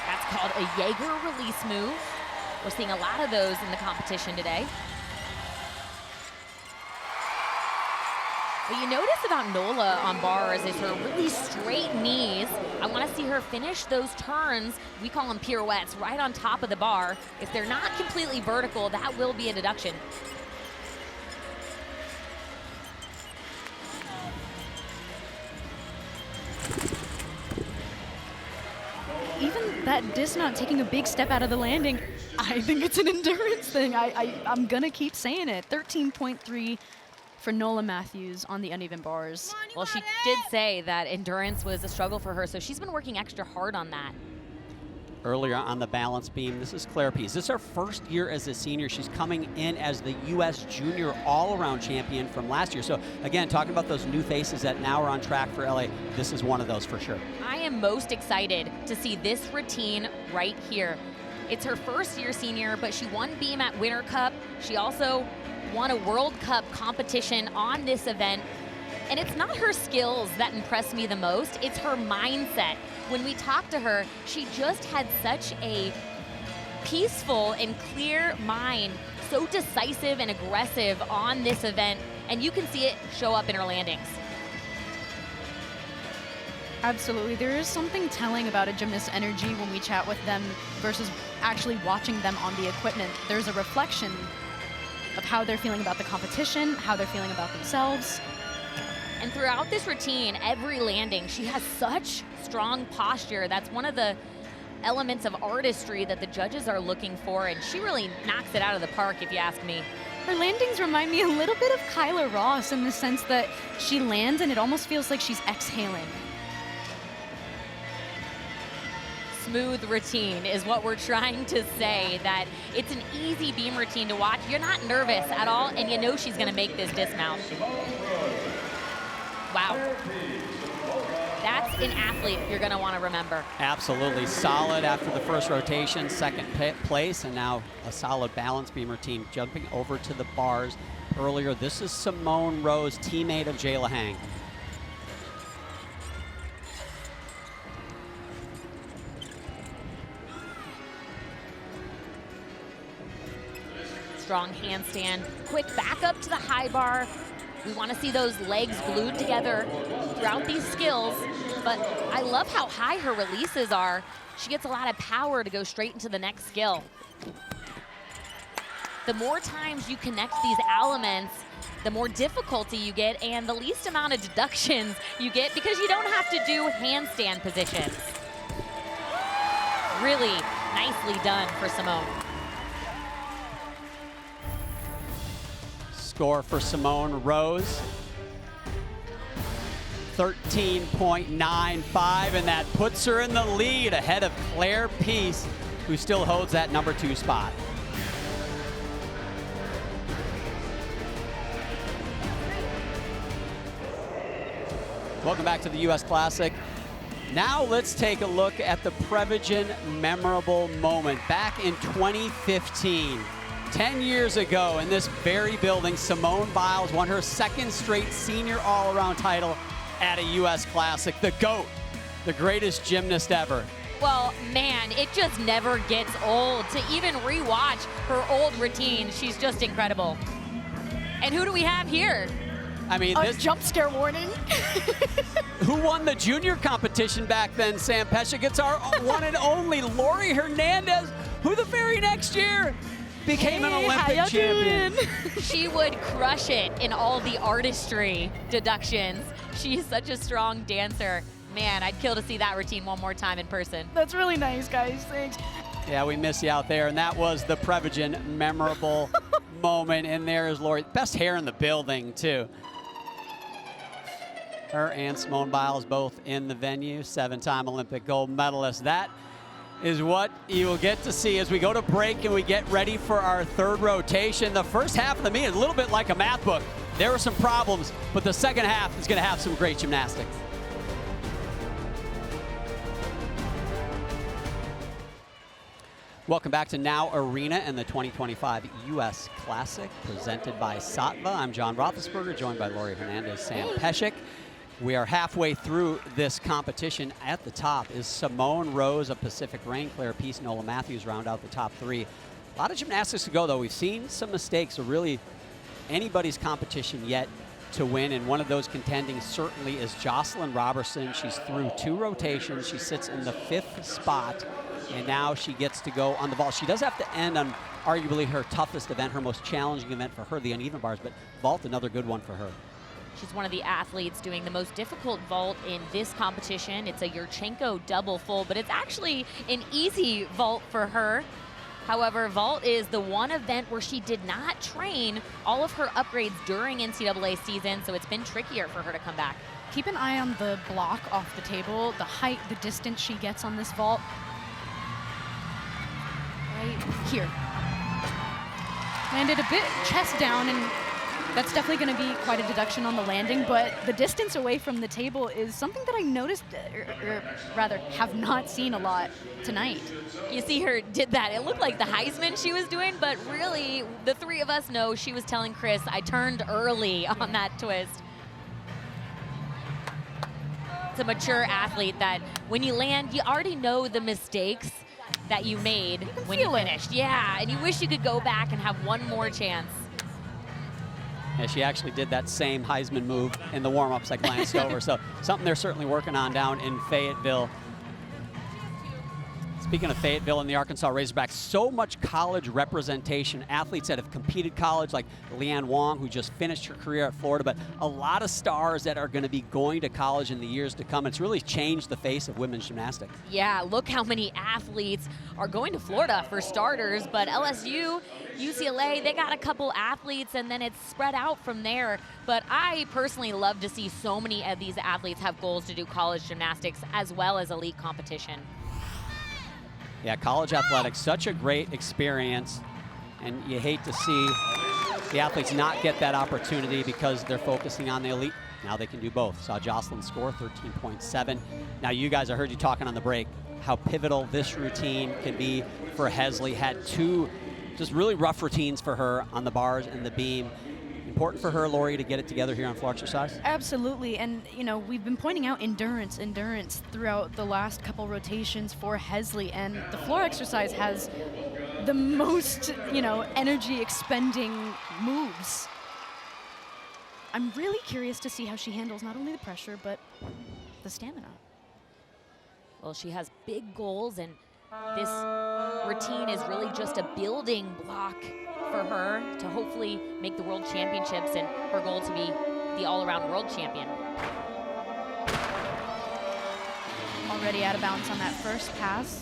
That's called a Jaeger release move. We're seeing a lot of those in the competition today. What you notice about Nola on bars is her really straight knees. I want to see her finish those turns, we call them pirouettes, right on top of the bar. If they're not completely vertical, that will be a deduction. Even that dismount, taking a big step out of the landing, I think it's an endurance thing. I'm going to keep saying it. 13.3 for Nola Matthews on the uneven bars. Well, she did say that endurance was a struggle for her, so she's been working extra hard on that. Earlier on the balance beam, this is Claire Pease. This is her first year as a senior. She's coming in as the U.S. Junior all-around champion from last year. So again, talking about those new faces that now are on track for LA, this is one of those for sure. I am most excited to see this routine right here. It's her first year senior, but she won beam at Winter Cup. She also won a World Cup competition on this event. And it's not her skills that impress me the most, it's her mindset. When we talked to her, she just had such a peaceful and clear mind, so decisive and aggressive on this event, and you can see it show up in her landings. Absolutely. There is something telling about a gymnast's energy when we chat with them versus actually watching them on the equipment. There's a reflection of how they're feeling about the competition, how they're feeling about themselves. And throughout this routine, every landing, she has such strong posture. That's one of the elements of artistry that the judges are looking for, and she really knocks it out of the park, if you ask me. Her landings remind me a little bit of Kyla Ross in the sense that she lands and it almost feels like she's exhaling. Smooth routine is what we're trying to say, that it's an easy beam routine to watch. You're not nervous at all, and you know she's going to make this dismount. Wow. That's an athlete you're going to want to remember. Absolutely solid after the first rotation, second place, and now a solid balance beam routine. Jumping over to the bars earlier, this is Simone Rose, teammate of Jayla Hang. Strong handstand, quick back up to the high bar. We want to see those legs glued together throughout these skills, but I love how high her releases are. She gets a lot of power to go straight into the next skill. The more times you connect these elements, the more difficulty you get and the least amount of deductions you get because you don't have to do handstand positions. Really nicely done for Simone. Score for Simone Rose, 13.95, and that puts her in the lead ahead of Claire Peace, who still holds that number 2 spot. Welcome back to the U.S. Classic. Now let's take a look at the Prevagen memorable moment. Back in 2015, 10 years ago in this very building, Simone Biles won her second straight senior all-around title at a U.S. Classic. The GOAT, the greatest gymnast ever. Well, man, it just never gets old. To even rewatch her old routine, she's just incredible. And who do we have here? I mean, A this jump scare warning. who won the junior competition back then, Sam Peshek? It's our one and only Lori Hernandez, who the very next year became an Olympic champion. She would crush it in all the artistry deductions. She's such a strong dancer. Man, I'd kill to see that routine one more time in person. That's really nice, guys. Thanks. Yeah, we miss you out there, and that was the Prevagen memorable moment. And there is Lori. Best hair in the building, too. Her and Simone Biles both in the venue, 7-time Olympic gold medalist. That is what you will get to see as we go to break and we get ready for our third rotation. The first half of the meet is a little bit like a math book. There were some problems, but the second half is going to have some great gymnastics. Welcome back to Now Arena and the 2025 U.S. Classic presented by Saatva. I'm John Roethlisberger, joined by Lori Hernandez, Sam Peshek. We are halfway through this competition. At the top is Simone Rose of Pacific Rain, Claire Peace, Nola Matthews round out the top 3. A lot of gymnastics to go, though. We've seen some mistakes, so really anybody's competition yet to win, and one of those contending certainly is Jocelyn Robertson. She's through 2 rotations. She sits in the 5th spot, and now she gets to go on the vault. She does have to end on arguably her toughest event, her most challenging event for her, the uneven bars, but vault, another good one for her. She's one of the athletes doing the most difficult vault in this competition. It's a Yurchenko double full, but it's actually an easy vault for her. However, vault is the one event where she did not train all of her upgrades during NCAA season, so it's been trickier for her to come back. Keep an eye on the block off the table, the height, the distance she gets on this vault. Right here. Landed a bit chest down, and that's definitely going to be quite a deduction on the landing, but the distance away from the table is something that I noticed, or rather have not seen a lot tonight. You see her did that. It looked like the Heisman she was doing, but really the 3 of us know she was telling Chris, I turned early on that twist. It's a mature athlete that when you land, you already know the mistakes that you made when you finished. Yeah, and you wish you could go back and have one more chance. Yeah, she actually did that same Heisman move in the warm-ups I glanced over. So something they're certainly working on down in Fayetteville. Speaking of Fayetteville and the Arkansas Razorbacks, so much college representation, athletes that have competed college, like Leanne Wong, who just finished her career at Florida, but a lot of stars that are going to be going to college in the years to come. It's really changed the face of women's gymnastics. Yeah, look how many athletes are going to Florida for starters, but LSU, UCLA, they got a couple athletes and then it's spread out from there. But I personally love to see so many of these athletes have goals to do college gymnastics as well as elite competition. Yeah, college athletics, such a great experience, and you hate to see the athletes not get that opportunity because they're focusing on the elite. Now they can do both. Saw Jocelyn score 13.7. Now you guys, I heard you talking on the break, how pivotal this routine can be for Hesley. Had two just really rough routines for her on the bars and the beam. Important for her, Lori, to get it together here on floor exercise? Absolutely, and we've been pointing out endurance throughout the last couple rotations for Hesley, and the floor exercise has the most, energy expending moves. I'm really curious to see how she handles not only the pressure, but the stamina. Well, she has big goals, and this routine is really just a building block for her to hopefully make the World Championships, and her goal to be the all-around world champion. Already out of bounds on that first pass.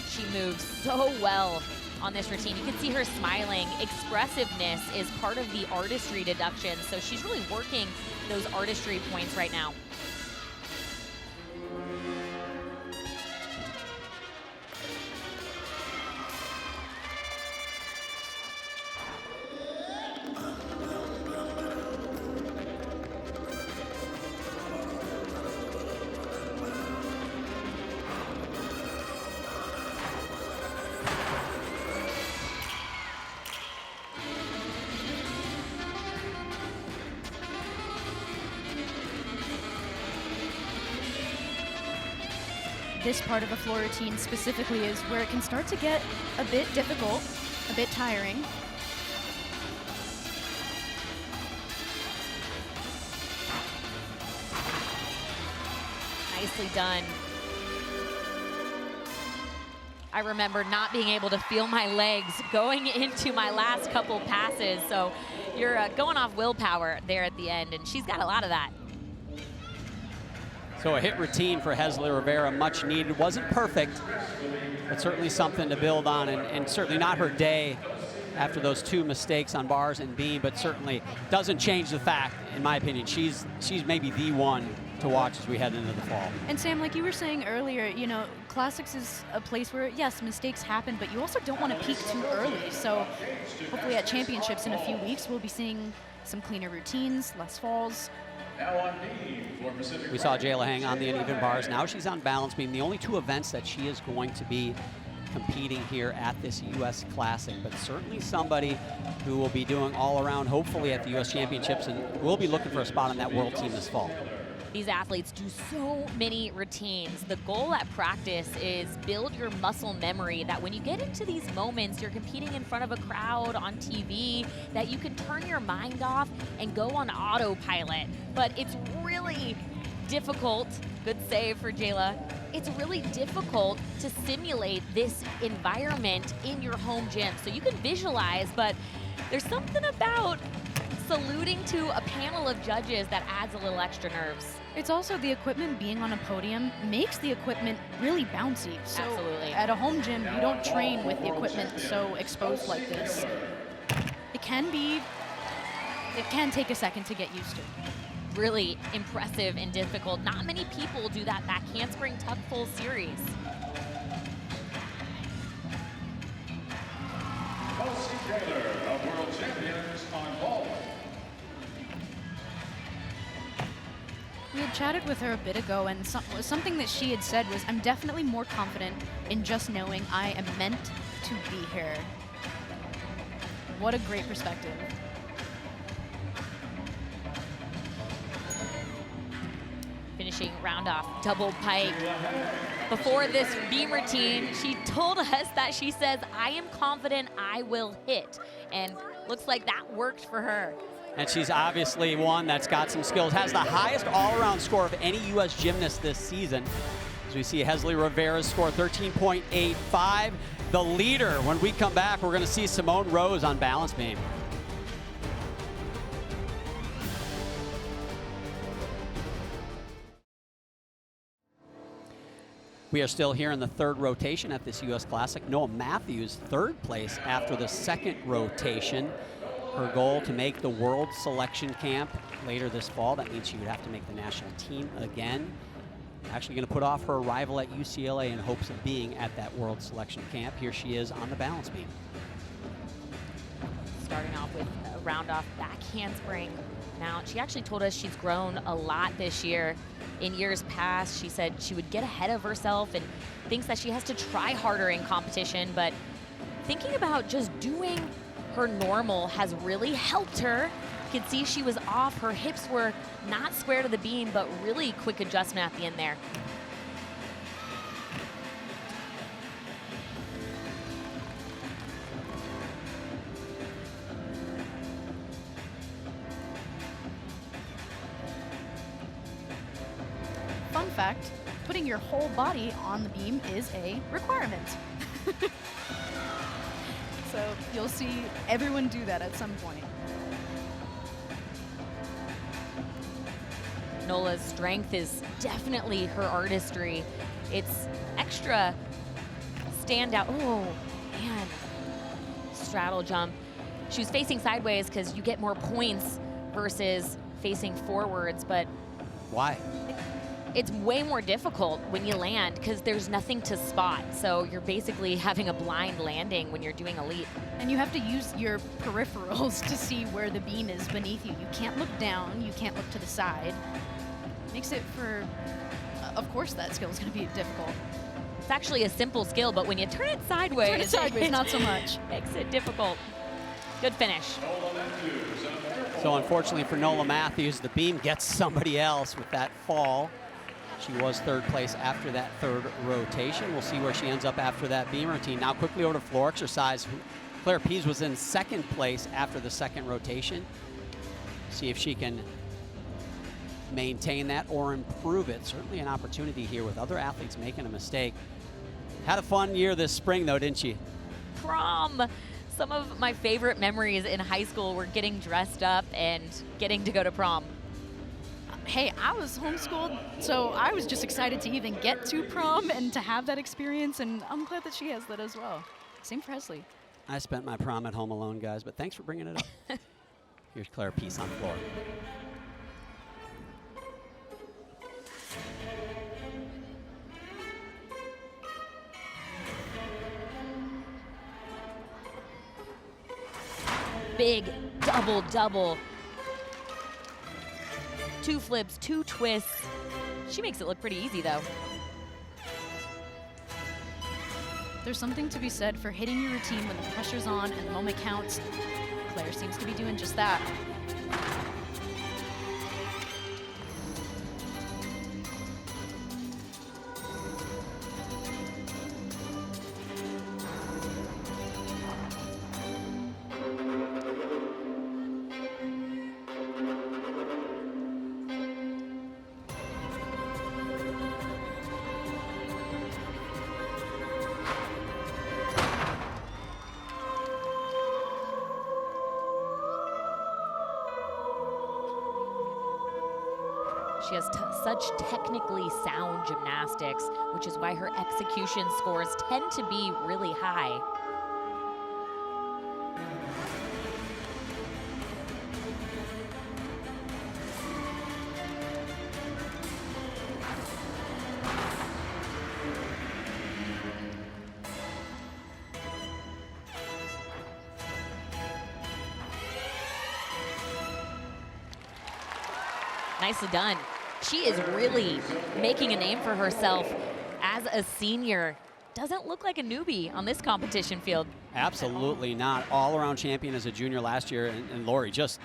She moves so well on this routine. You can see her smiling. Expressiveness is part of the artistry deduction, so she's really working those artistry points right now. This part of a floor routine specifically is where it can start to get a bit difficult, a bit tiring. Nicely done. I remember not being able to feel my legs going into my last couple passes, so you're going off willpower there at the end, and she's got a lot of that. So a hit routine for Hesley Rivera, much needed. Wasn't perfect, but certainly something to build on, and certainly not her day after those two mistakes on bars and beam, but certainly doesn't change the fact, in my opinion, she's maybe the one to watch as we head into the fall. And Sam, like you were saying earlier, Classics is a place where, yes, mistakes happen, but you also don't want to peak too early. So hopefully at championships in a few weeks, we'll be seeing some cleaner routines, less falls. We saw Jayla hang on the uneven bars. Now she's on balance beam. The only two events that she is going to be competing here at this U.S. Classic, but certainly somebody who will be doing all around, hopefully at the U.S. Championships, and will be looking for a spot on that world team this fall. These athletes do so many routines. The goal at practice is build your muscle memory that when you get into these moments, you're competing in front of a crowd on TV, that you can turn your mind off and go on autopilot. But it's really difficult, good save for Jayla, it's really difficult to simulate this environment in your home gym. So you can visualize, but there's something about saluting to a panel of judges that adds a little extra nerves. It's also the equipment being on a podium makes the equipment really bouncy. So absolutely. At a home gym, you don't train with the equipment so exposed like this. It can take a second to get used to. Really impressive and difficult. Not many people do that back handspring tuck full series. Kelsey Taylor of World Champions on ball. We had chatted with her a bit ago, and something that she had said was, I'm definitely more confident in just knowing I am meant to be here. What a great perspective. finishing round off double pike. Before this beam routine, she told us that she says, I am confident I will hit. And looks like that worked for her. And she's obviously one that's got some skills, has the highest all-around score of any U.S. gymnast this season. As we see Hesley Rivera's score 13.85. The leader, when we come back, we're gonna see Simone Rose on balance beam. We are still here in the third rotation at this U.S. Classic. Noah Matthews, third place after the second rotation. Her goal to make the World Selection Camp later this fall. That means she would have to make the national team again. Actually going to put off her arrival at UCLA in hopes of being at that World Selection Camp. Here she is on the balance beam. Starting off with a round off back handspring mount. She actually told us she's grown a lot this year. In years past, she said she would get ahead of herself and thinks that she has to try harder in competition, but thinking about just doing her normal has really helped her. You could see she was off. Her hips were not square to the beam, but really quick adjustment at the end there. Fun fact, putting your whole body on the beam is a requirement. So you'll see everyone do that at some point. Nola's strength is definitely her artistry. It's extra standout. Oh, man. Straddle jump. She was facing sideways because you get more points versus facing forwards, but Why? it's way more difficult when you land because there's nothing to spot. So you're basically having a blind landing when you're doing a leap. And you have to use your peripherals to see where the beam is beneath you. You can't look down, you can't look to the side. Makes it for, of course that skill is gonna be difficult. It's actually a simple skill, but when you turn it sideways, Not so much. Makes it difficult. Good finish. So unfortunately for Nola Matthews, the beam gets somebody else with that fall. She was third place after that third rotation. We'll see where she ends up after that beam routine. Now quickly over to floor exercise. Claire Pease was in second place after the second rotation. See if she can maintain that or improve it. Certainly an opportunity here with other athletes making a mistake. Had a fun year this spring though, didn't she? Prom. Some of my favorite memories in high school were getting dressed up and getting to go to prom. Hey, I was homeschooled, so I was just excited to even get to prom and to have that experience, and I'm glad that she has that as well. Same for Hesley. I spent my prom at home alone, guys, but thanks for bringing it up. Here's Claire Peace on the floor. Big double. 2 flips, 2 twists. She makes it look pretty easy though. There's something to be said for hitting your routine when the pressure's on and the moment counts. Claire seems to be doing just that. She has such technically sound gymnastics, which is why her execution scores tend to be really high. Nicely done. She is really making a name for herself as a senior. Doesn't look like a newbie on this competition field. Absolutely not. All-around champion as a junior last year, and Lori just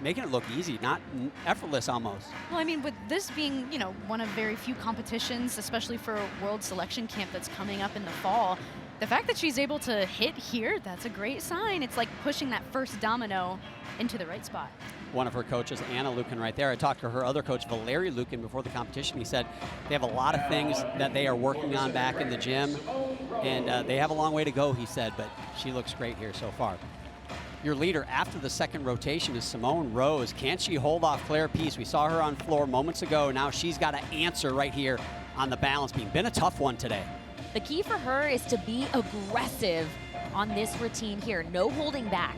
making it look easy, not effortless almost. Well, I mean, with this being, you know, one of very few competitions, especially for a world selection camp that's coming up in the fall, the fact that she's able to hit here, that's a great sign. It's like pushing that first domino into the right spot. One of her coaches, Anna Lukin, right there. I talked to her other coach, Valerie Lukin, before the competition. He said they have a lot of things that they are working on back in the gym, and they have a long way to go, he said, but she looks great here so far. Your leader after the second rotation is Simone Rose. Can she hold off Claire Peace? We saw her on floor moments ago. Now she's got to answer right here on the balance beam. Been a tough one today. The key for her is to be aggressive on this routine here. No holding back.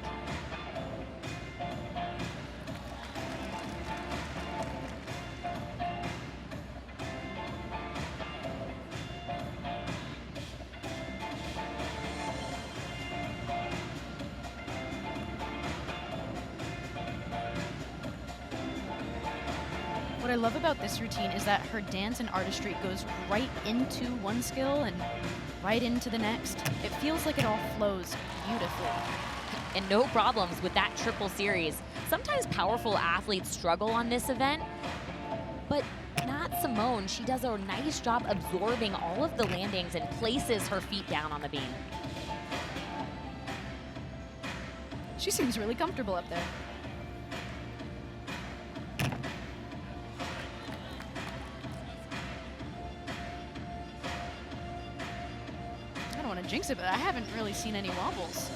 What I love about this routine is that her dance and artistry goes right into one skill and right into the next. It feels like it all flows beautifully. And no problems with that triple series. Sometimes powerful athletes struggle on this event, but not Simone. She does a nice job absorbing all of the landings and places her feet down on the beam. She seems really comfortable up there. I don't want to jinx it, but I haven't really seen any wobbles.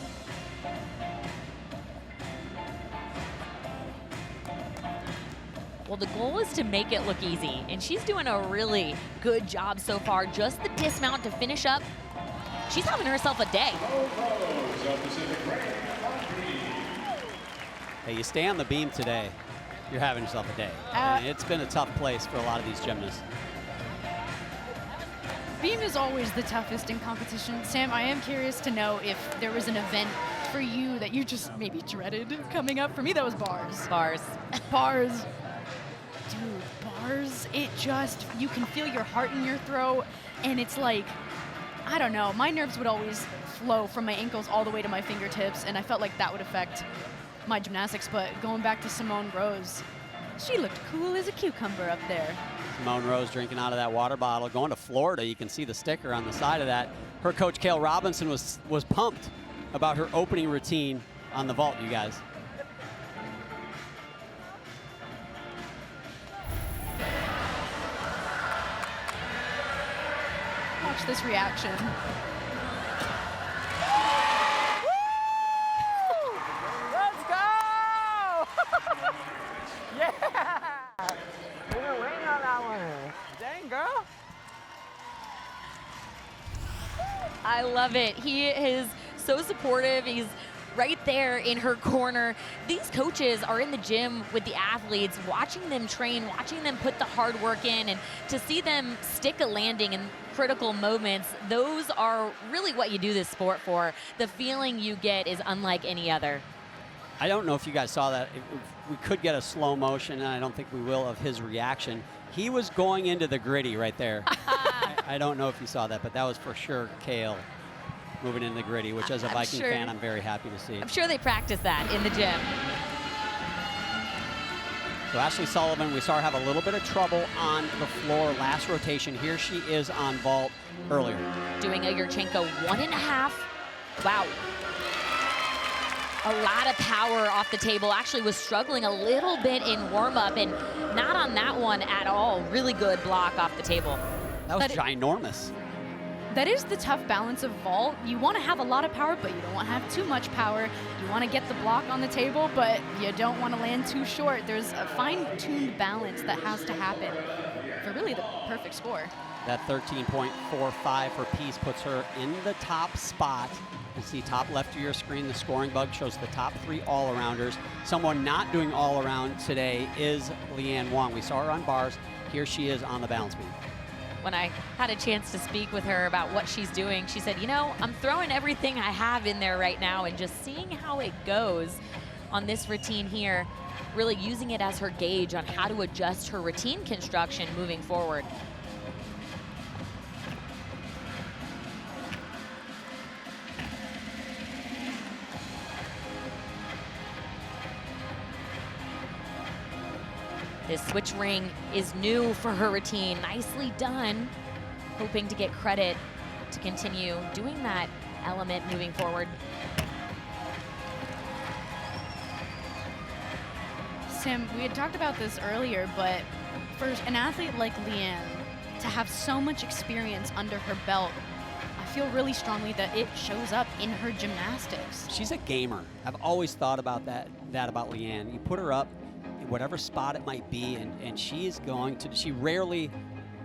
Well, the goal is to make it look easy, and she's doing a really good job so far. Just the dismount to finish up. She's having herself a day. Hey, you stay on the beam today, you're having yourself a day. And it's been a tough place for a lot of these gymnasts. Beam is always the toughest in competition. Sam, I am curious to know if there was an event for you that you just maybe dreaded coming up. For me, that was bars. Bars. Bars. Dude, bars, it just, you can feel your heart in your throat, and it's like, I don't know, my nerves would always flow from my ankles all the way to my fingertips, and I felt like that would affect my gymnastics. But going back to Simone Rose, she looked cool as a cucumber up there. Simone Rose drinking out of that water bottle. Going to Florida, you can see the sticker on the side of that. Her coach, Cale Robinson, was pumped about her opening routine on the vault, you guys. Watch this reaction. Let's go! Yeah! We were waiting on that one. Dang, girl. I love it. He is so supportive. He's right there in her corner. These coaches are in the gym with the athletes, watching them train, watching them put the hard work in, and to see them stick a landing in critical moments, those are really what you do this sport for. The feeling you get is unlike any other. I don't know if you guys saw that. We could get a slow motion, and I don't think we will, of his reaction. He was going into the gritty right there. I don't know if you saw that, but that was for sure Cale moving in the gritty, which as a Viking fan, I'm very happy to see. I'm sure they practice that in the gym. So Ashley Sullivan, we saw her have a little bit of trouble on the floor last rotation. Here she is on vault earlier. Doing a Yurchenko 1.5. Wow. A lot of power off the table. Actually was struggling a little bit in warm-up, and not on that one at all. Really good block off the table. That was ginormous. That is the tough balance of vault. You want to have a lot of power, but you don't want to have too much power. You want to get the block on the table, but you don't want to land too short. There's a fine-tuned balance that has to happen for really the perfect score. That 13.45 for Peace puts her in the top spot. You see top left of your screen, the scoring bug shows the top 3 all-arounders. Someone not doing all-around today is Leanne Wong. We saw her on bars. Here she is on the balance beam. When I had a chance to speak with her about what she's doing, she said, you know, I'm throwing everything I have in there right now and just seeing how it goes on this routine here, really using it as her gauge on how to adjust her routine construction moving forward. This switch ring is new for her routine. Nicely done. Hoping to get credit to continue doing that element moving forward. Sam, we had talked about this earlier, but for an athlete like Leanne to have so much experience under her belt, I feel really strongly that it shows up in her gymnastics. She's a gamer. I've always thought about that about Leanne. You put her up in whatever spot it might be, and she is going to, she rarely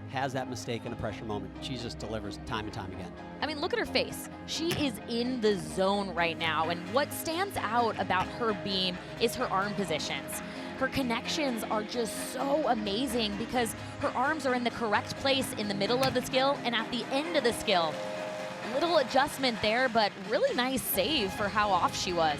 has that mistake in a pressure moment. She just delivers time and time again. I mean, look at her face. She is in the zone right now, and what stands out about her beam is her arm positions. Her connections are just so amazing because her arms are in the correct place in the middle of the skill and at the end of the skill. Little adjustment there, but really nice save for how off she was.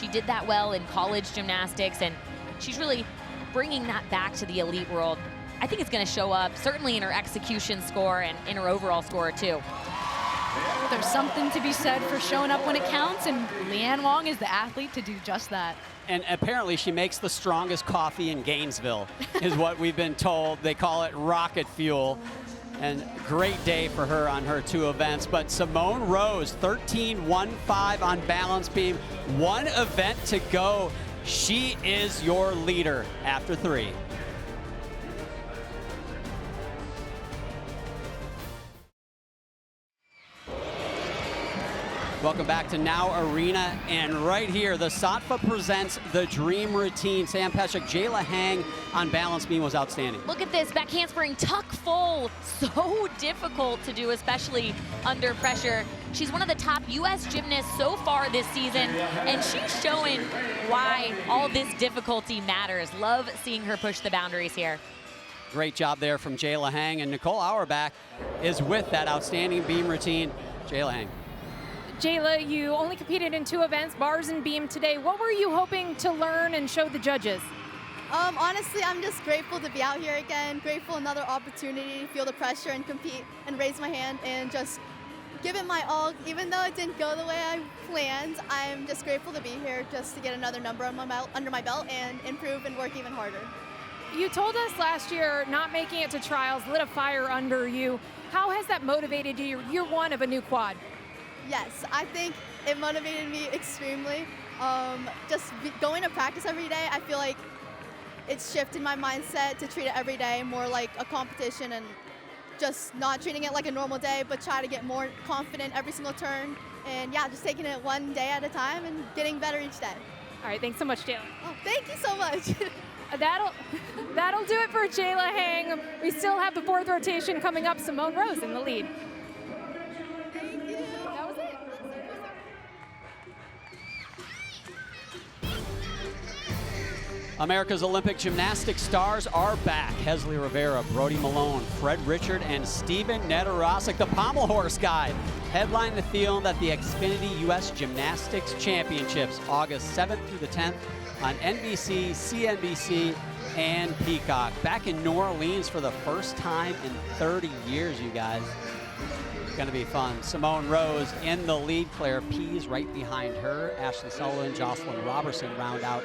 She did that well in college gymnastics, and she's really bringing that back to the elite world. I think it's going to show up certainly in her execution score and in her overall score too. There's something to be said for showing up when it counts, and Leanne Wong is the athlete to do just that. And apparently she makes the strongest coffee in Gainesville, is what we've been told. They call it rocket fuel. And great day for her on her 2 events. But Simone Rose, 13.15 on balance beam. 1 event to go. She is your leader after 3. Welcome back to Now Arena, and right here, the Saatva presents the Dream Routine. Sam Peshek, Jayla Hang on balance beam was outstanding. Look at this, back handspring, tuck full. So difficult to do, especially under pressure. She's one of the top U.S. gymnasts so far this season, and she's showing why all this difficulty matters. Love seeing her push the boundaries here. Great job there from Jayla Hang, and Nicole Auerbach is with that outstanding beam routine. Jayla Hang. Jayla, you only competed in 2 events, bars and beam today. What were you hoping to learn and show the judges? Honestly, I'm just grateful to be out here again, grateful another opportunity to feel the pressure and compete and raise my hand and just give it my all. Even though it didn't go the way I planned, I'm just grateful to be here just to get another number on my belt, under my belt and improve and work even harder. You told us last year not making it to trials lit a fire under you. How has that motivated you year 1 of a new quad? Yes, I think it motivated me extremely. Going to practice every day, I feel like it's shifted my mindset to treat it every day more like a competition and just not treating it like a normal day, but try to get more confident every single turn. And yeah, just taking it one day at a time and getting better each day. All right, thanks so much, Jayla. Oh, thank you so much. That'll do it for Jayla Hang. We still have the 4th rotation coming up. Simone Rose in the lead. America's Olympic gymnastics stars are back. Hesley Rivera, Brody Malone, Fred Richard, and Steven Nedorosik, the pommel horse guy, headline the field at the Xfinity U.S. Gymnastics Championships, August 7th through the 10th on NBC, CNBC, and Peacock. Back in New Orleans for the first time in 30 years, you guys. It's going to be fun. Simone Rose in the lead. Claire Pease right behind her. Ashley Sullivan, Jocelyn Robertson round out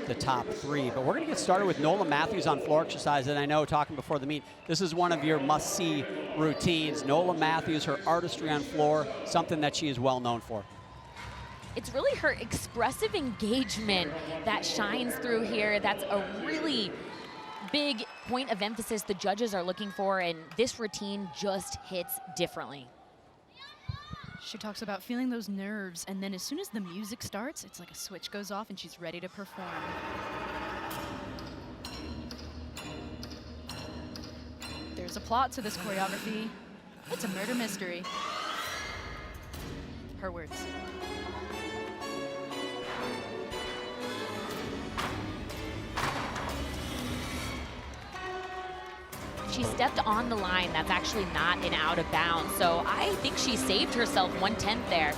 the top 3. But we're going to get started with Nola Matthews on floor exercise. And I know, talking before the meet, this is one of your must-see routines. Nola Matthews, her artistry on floor, something that she is well known for. It's really her expressive engagement that shines through here. That's a really big point of emphasis the judges are looking for, and this routine just hits differently. She talks about feeling those nerves, and then as soon as the music starts, it's like a switch goes off and she's ready to perform. There's a plot to this choreography. It's a murder mystery. Her words. She stepped on the line. That's actually not an out of bounds. So I think she saved herself 1/10 there.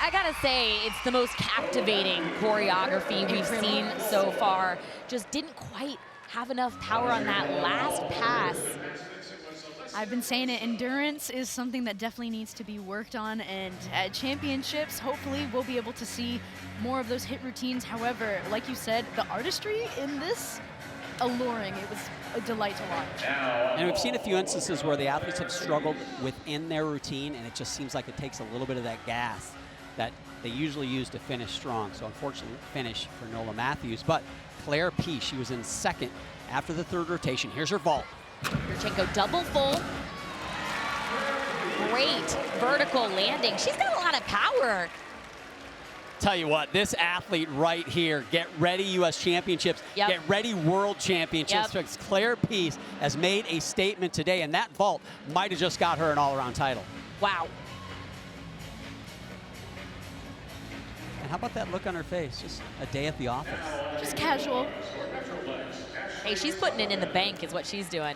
I gotta say, it's the most captivating choreography we've seen so far. Just didn't quite have enough power on that last pass. I've been saying it, endurance is something that definitely needs to be worked on, and at championships, hopefully we'll be able to see more of those hit routines. However, like you said, the artistry in this, alluring. It was a delight to watch. And we've seen a few instances where the athletes have struggled within their routine, and it just seems like it takes a little bit of that gas that they usually use to finish strong. So unfortunately, finish for Nola Matthews. But Claire Peace, she was in second after the third rotation. Here's her vault. Yurchenko double full. Great vertical landing. She's got a lot of power. Tell you what, this athlete right here, get ready U.S. Championships, get ready World Championships, because Claire Peace has made a statement today, and that vault might have just got her an all-around title. Wow. And how about that look on her face? Just a day at the office. Just casual. Hey, she's putting it in the bank is what she's doing.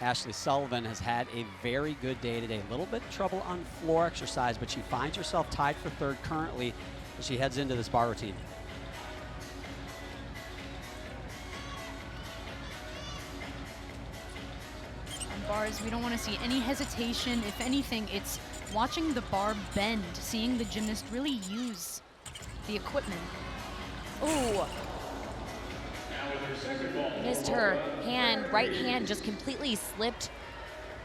Ashley Sullivan has had a very good day today. A little bit of trouble on floor exercise, but she finds herself tied for third currently as she heads into this bar routine. On bars, we don't want to see any hesitation. If anything, it's watching the bar bend, seeing the gymnast really use the equipment. Ooh. Missed her hand, right hand just completely slipped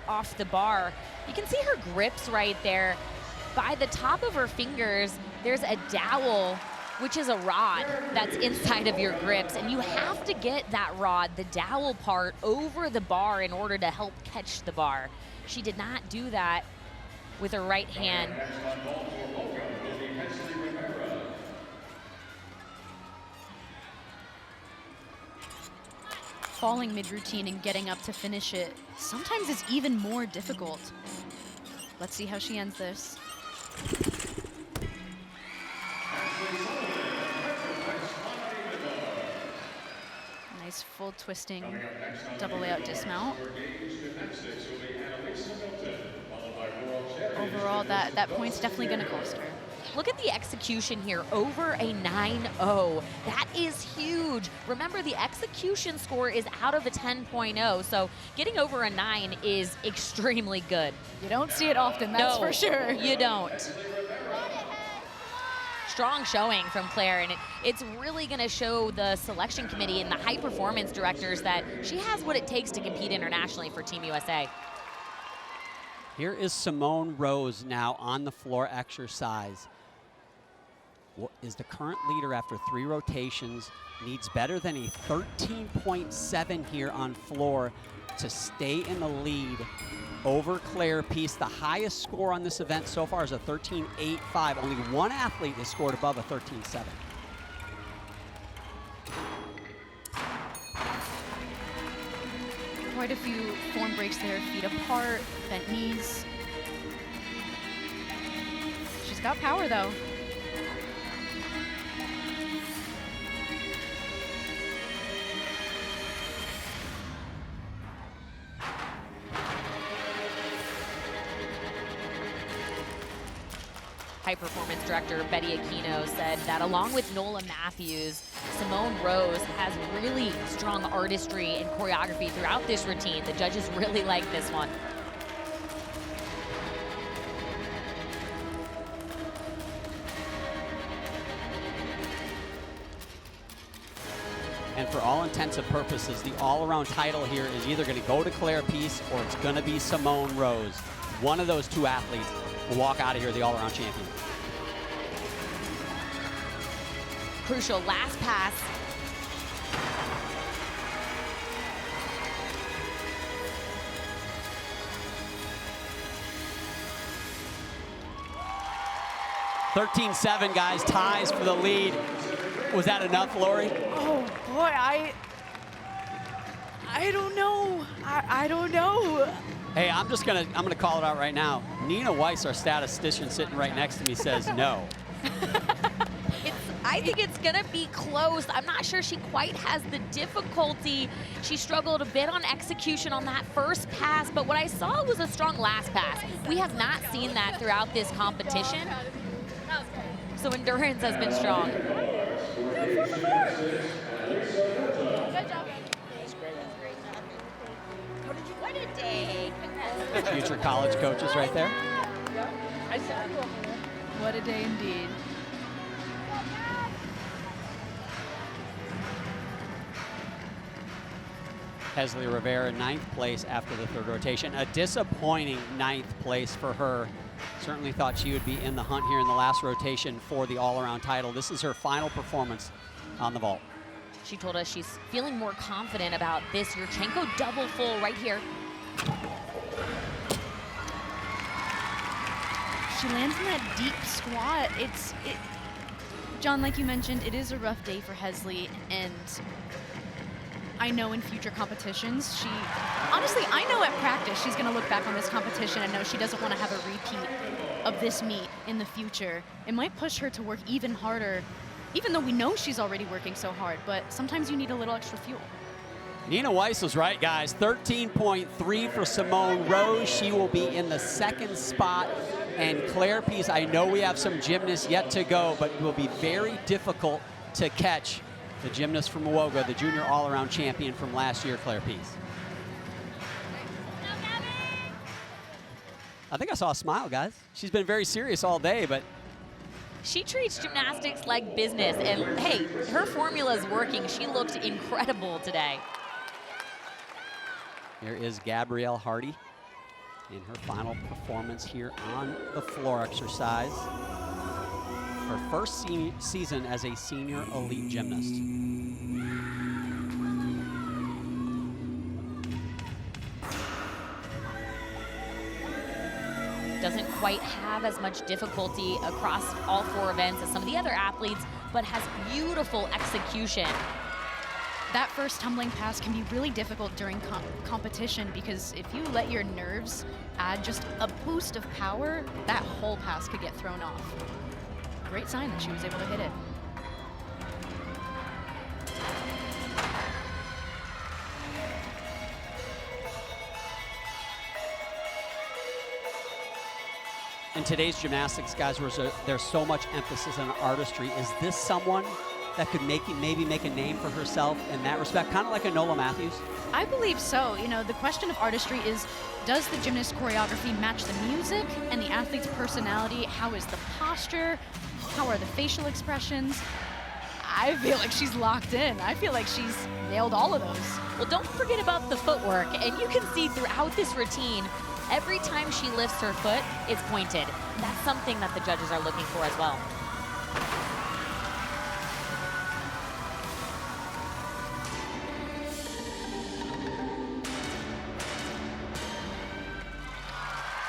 off the bar. You can see her grips right there. By the top of her fingers, there's a dowel, which is a rod that's inside of your grips, and you have to get that rod, the dowel part, over the bar in order to help catch the bar. She did not do that with her right hand. Falling mid-routine and getting up to finish it sometimes is even more difficult. Let's see how she ends this. Nice full twisting double layout dismount. Overall, that point's definitely going to cost her. Look at the execution here, over a 9.0. That is huge. Remember, the execution score is out of a 10.0, so getting over a 9 is extremely good. You don't see it often, that's for sure. You don't. Strong showing from Claire, and it's really going to show the selection committee and the high performance directors that she has what it takes to compete internationally for Team USA. Here is Simone Rose now on the floor exercise. What is the current leader after 3 rotations, needs better than a 13.7 here on floor to stay in the lead over Claire Peace. The highest score on this event so far is a 13.85. Only one athlete has scored above a 13.7. Quite a few form breaks there, feet apart, bent knees. She's got power though. High performance director Betty Aquino said that along with Nola Matthews, Simone Rose has really strong artistry and choreography throughout this routine. The judges really like this one. And for all intents and purposes, the all-around title here is either going to go to Claire Peace or it's going to be Simone Rose. One of those two athletes will walk out of here the all-around champion. Crucial last pass. (13.7), guys, ties for the lead. Was that enough, Lori? Oh boy, I don't know. I don't know. Hey, I'm gonna call it out right now. Nina Weiss, our statistician sitting right next to me, says no. I think it's gonna be close. I'm not sure she quite has the difficulty. She struggled a bit on execution on that first pass, but what I saw was a strong last pass. We have not seen that throughout this competition. So endurance has been strong. What a day. Future college coaches right there. What a day indeed. Hesley Rivera, 9th place after the 3rd rotation. A disappointing 9th place for her. Certainly thought she would be in the hunt here in the last rotation for the all-around title. This is her final performance on the vault. She told us she's feeling more confident about this Yurchenko double full right here. She lands in that deep squat. John, like you mentioned, it is a rough day for Hesley, and I know in future competitions, honestly, I know at practice she's gonna look back on this competition and know she doesn't wanna have a repeat of this meet in the future. It might push her to work even harder, even though we know she's already working so hard, but sometimes you need a little extra fuel. Nina Weiss was right, guys. 13.3 for Simone Rose. She will be in the 2nd spot. And Claire Peace, I know we have some gymnasts yet to go, but it will be very difficult to catch the gymnast from Woga, the junior all-around champion from last year, Claire Peace. I think I saw a smile, guys. She's been very serious all day, but She treats gymnastics like business, and hey, her formula is working. She looked incredible today. here is Gabrielle Hardy in her final performance here on the floor exercise. Her first season as a senior elite gymnast. Doesn't quite have as much difficulty across all 4 events as some of the other athletes, but has beautiful execution. That first tumbling pass can be really difficult during competition, because if you let your nerves add just a boost of power, that whole pass could get thrown off. Great sign that she was able to hit it. In today's gymnastics, guys, where there's so much emphasis on artistry, is this someone that could maybe make a name for herself in that respect, kind of like a Nola Matthews? I believe so. You know, the question of artistry is, does the gymnast choreography match the music and the athlete's personality? How is the posture? How are the facial expressions? I feel like she's locked in. I feel like she's nailed all of those. Well, don't forget about the footwork, and you can see throughout this routine, every time she lifts her foot, it's pointed. That's something that the judges are looking for as well.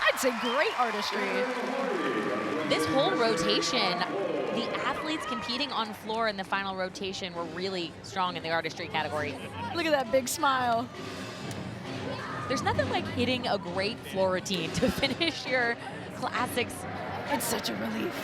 I'd say great artistry. This whole rotation, the athletes competing on floor in the final rotation were really strong in the artistry category. Look at that big smile. There's nothing like hitting a great floor routine to finish your classics. It's such a relief.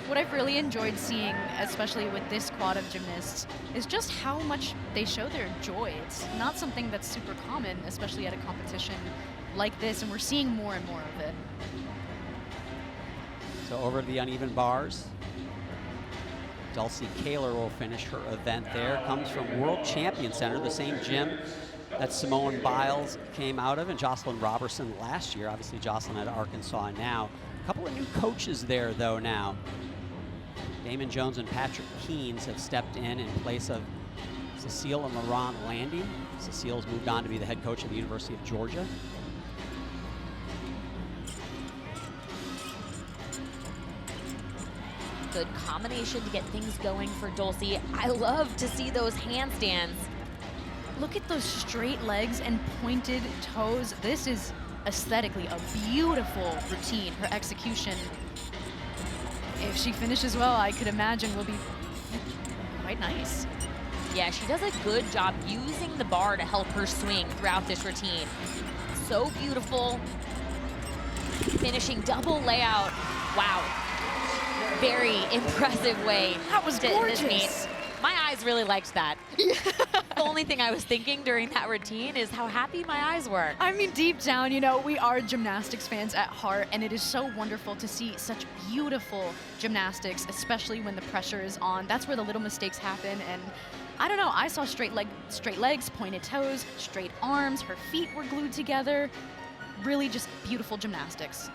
What I've really enjoyed seeing, especially with this squad of gymnasts, is just how much they show their joy. It's not something that's super common, especially at a competition like this, and we're seeing more and more of it. So over to the uneven bars. Dulcie Kaler will finish her event there. Comes from World Champion Center, the same gym that Simone Biles came out of, and Jocelyn Robertson last year. Obviously, Jocelyn at Arkansas now. A couple of new coaches there, though, now. Damon Jones and Patrick Keynes have stepped in place of Cecile and Laurent Landy. Cecile's moved on to be the head coach of the University of Georgia. Good combination to get things going for Dulcie. I love to see those handstands. Look at those straight legs and pointed toes. This is aesthetically a beautiful routine. Her execution, if she finishes well, I could imagine will be quite nice. Yeah, she does a good job using the bar to help her swing throughout this routine. So beautiful. Finishing double layout. Wow. Very impressive way That was to end this gorgeous. meet. My eyes really liked that. The only thing I was thinking during that routine is how happy my eyes were. I mean, deep down, you know, we are gymnastics fans at heart, and it is so wonderful to see such beautiful gymnastics, especially when the pressure is on. That's where the little mistakes happen, and I don't know, I saw straight legs, pointed toes, straight arms, her feet were glued together. Really just beautiful gymnastics.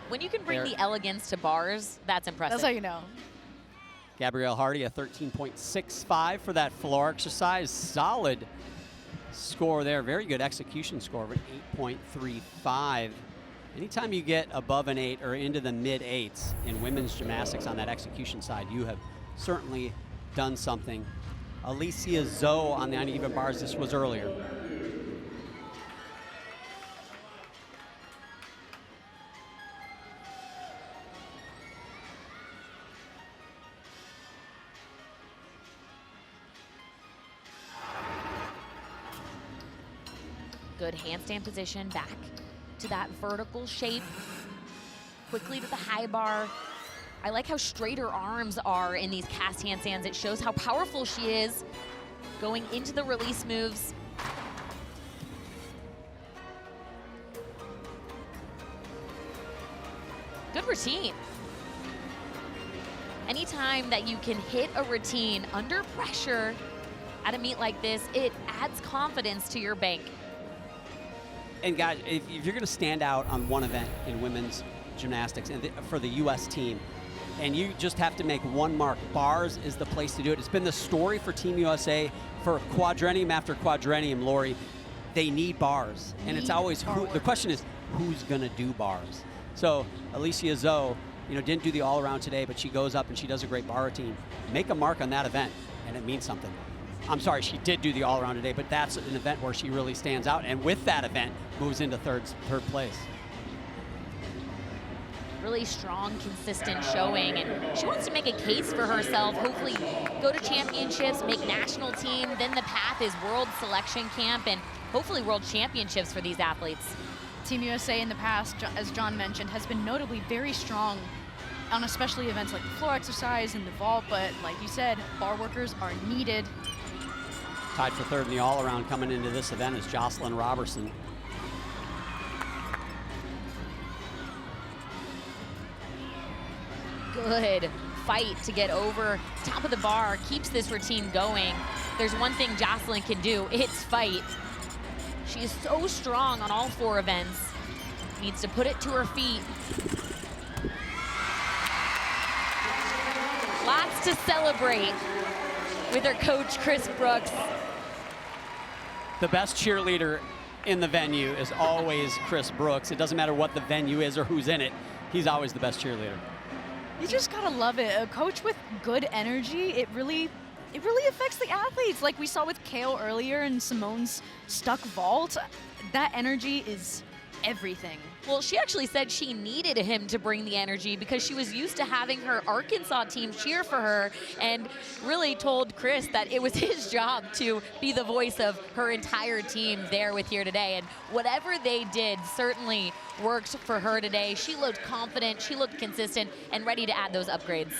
When you can bring the elegance to bars, that's impressive. That's how you know. Gabrielle Hardy, a 13.65 for that floor exercise. Solid score there. Very good execution score of an 8.35. Anytime you get above an 8 or into the mid-8s in women's gymnastics on that execution side, you have certainly done something. Alicia Zoe on the uneven bars. This was earlier. Good handstand position, back to that vertical shape, quickly to the high bar. I like how straight her arms are in these cast handstands. It shows how powerful she is going into the release moves. Good routine. Anytime that you can hit a routine under pressure at a meet like this, it adds confidence to your bank. And guys, if you're going to stand out on one event in women's gymnastics and for the U.S. team, and you just have to make one mark, bars is the place to do it. It's been the story for Team USA for quadrennium after quadrennium, Lori. They need bars. And it's always, the question is, who's going to do bars? So Alicia Zoe, you know, didn't do the all-around today, but she goes up and she does a great bar routine. Make a mark on that event, and it means something. I'm sorry, she did do the all-around today, but that's an event where she really stands out, and with that event, moves into third place. Really strong, consistent showing, and she wants to make a case for herself, hopefully go to championships, make national team, then the path is world selection camp, and hopefully world championships for these athletes. Team USA in the past, as John mentioned, has been notably very strong on especially events like the floor exercise and the vault, but like you said, bar workers are needed. Tied for third in the all-around coming into this event is Jocelyn Robertson. Good fight to get over top of the bar, keeps this routine going. There's one thing Jocelyn can do, it's fight. She is so strong on all 4 events. Needs to put it to her feet. Lots to celebrate with her coach, Chris Brooks. The best cheerleader in the venue is always Chris Brooks. It doesn't matter what the venue is or who's in it. He's always the best cheerleader. You just gotta love it. A coach with good energy, it really affects the athletes. Like we saw with Kale earlier in Simone's stuck vault. That energy is everything. Well, she actually said she needed him to bring the energy because she was used to having her Arkansas team cheer for her, and really told Chris that it was his job to be the voice of her entire team there with here today. And whatever they did certainly worked for her today. She looked confident, she looked consistent, and ready to add those upgrades.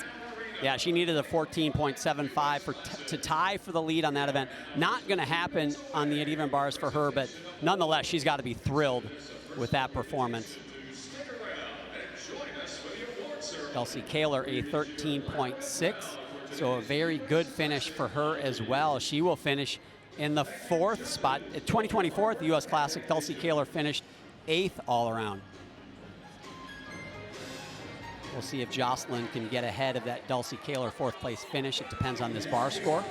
Yeah, she needed a 14.75 to tie for the lead on that event. Not going to happen on the uneven bars for her, but nonetheless, she's got to be thrilled with that performance. Kelsey Kaler, a 13.6, so a very good finish for her as well. She will finish in the 4th spot. At 2024 at the U.S. Classic, Kelsey Kaler finished 8th all around. We'll see if Jocelyn can get ahead of that Dulcie Kaler 4th place finish. It depends on this bar score.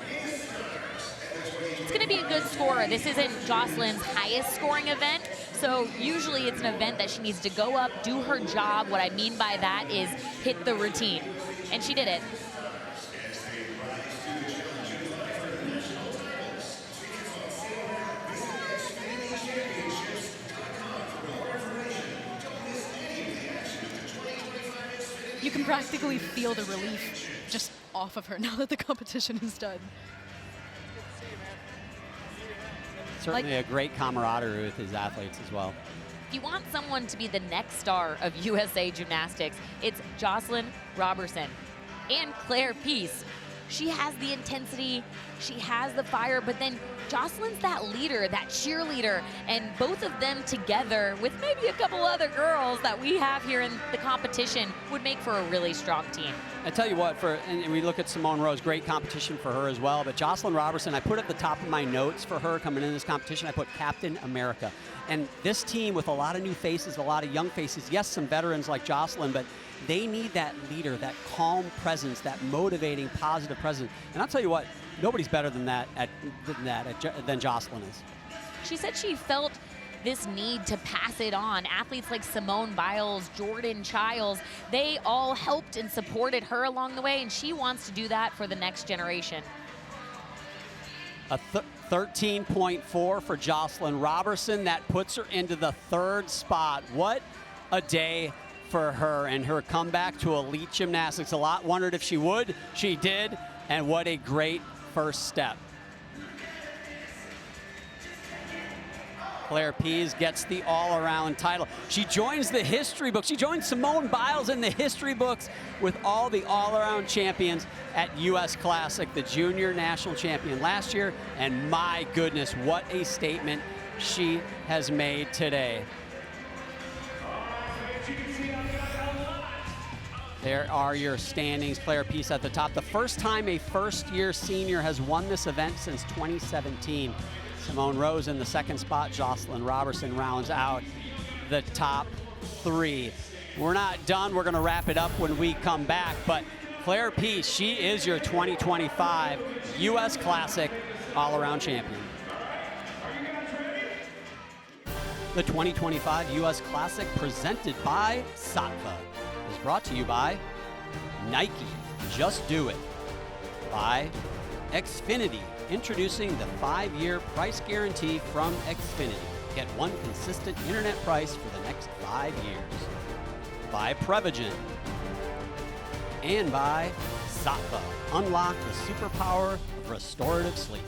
It's going to be a good score. This isn't Jocelyn's highest scoring event, so usually it's an event that she needs to go up, do her job. What I mean by that is hit the routine, and she did it. You can practically feel the relief just off of her now that the competition is done. Certainly a great camaraderie with his athletes as well. If you want someone to be the next star of USA Gymnastics, it's Jocelyn Robertson and Claire Peace. She has the intensity, she has the fire, but then Jocelyn's that leader, that cheerleader, and both of them together with maybe a couple other girls that we have here in the competition would make for a really strong team. I tell you what, and we look at Simone Rose, great competition for her as well, but Jocelyn Robertson, I put at the top of my notes for her coming in this competition, I put Captain America. And this team with a lot of new faces, a lot of young faces, yes, some veterans like Jocelyn, but they need that leader, that calm presence, that motivating, positive presence. And I'll tell you what, nobody's better than than Jocelyn is. She said she felt this need to pass it on. Athletes like Simone Biles, Jordan Childs, they all helped and supported her along the way, and she wants to do that for the next generation. A 13.4 for Jocelyn Robertson. That puts her into the 3rd spot. What a day for her and her comeback to elite gymnastics. A lot wondered if she would. She did, and what a great first step. Claire Pease gets the all-around title. She joins the history books. She joins Simone Biles in the history books with all the all-around champions at US Classic, the junior national champion last year. And my goodness, what a statement she has made today. There are your standings. Claire Pease at the top. The first time a first-year senior has won this event since 2017. Simone Rose in the 2nd spot. Jocelyn Robertson rounds out the top 3. We're not done. We're going to wrap it up when we come back. But Claire Pease, she is your 2025 US Classic all-around champion. The 2025 US Classic presented by Saatva is brought to you by Nike, Just Do It, by Xfinity, introducing the 5-year price guarantee from Xfinity. Get one consistent internet price for the next 5 years. By Prevagen. And by Saatva. Unlock the superpower of restorative sleep.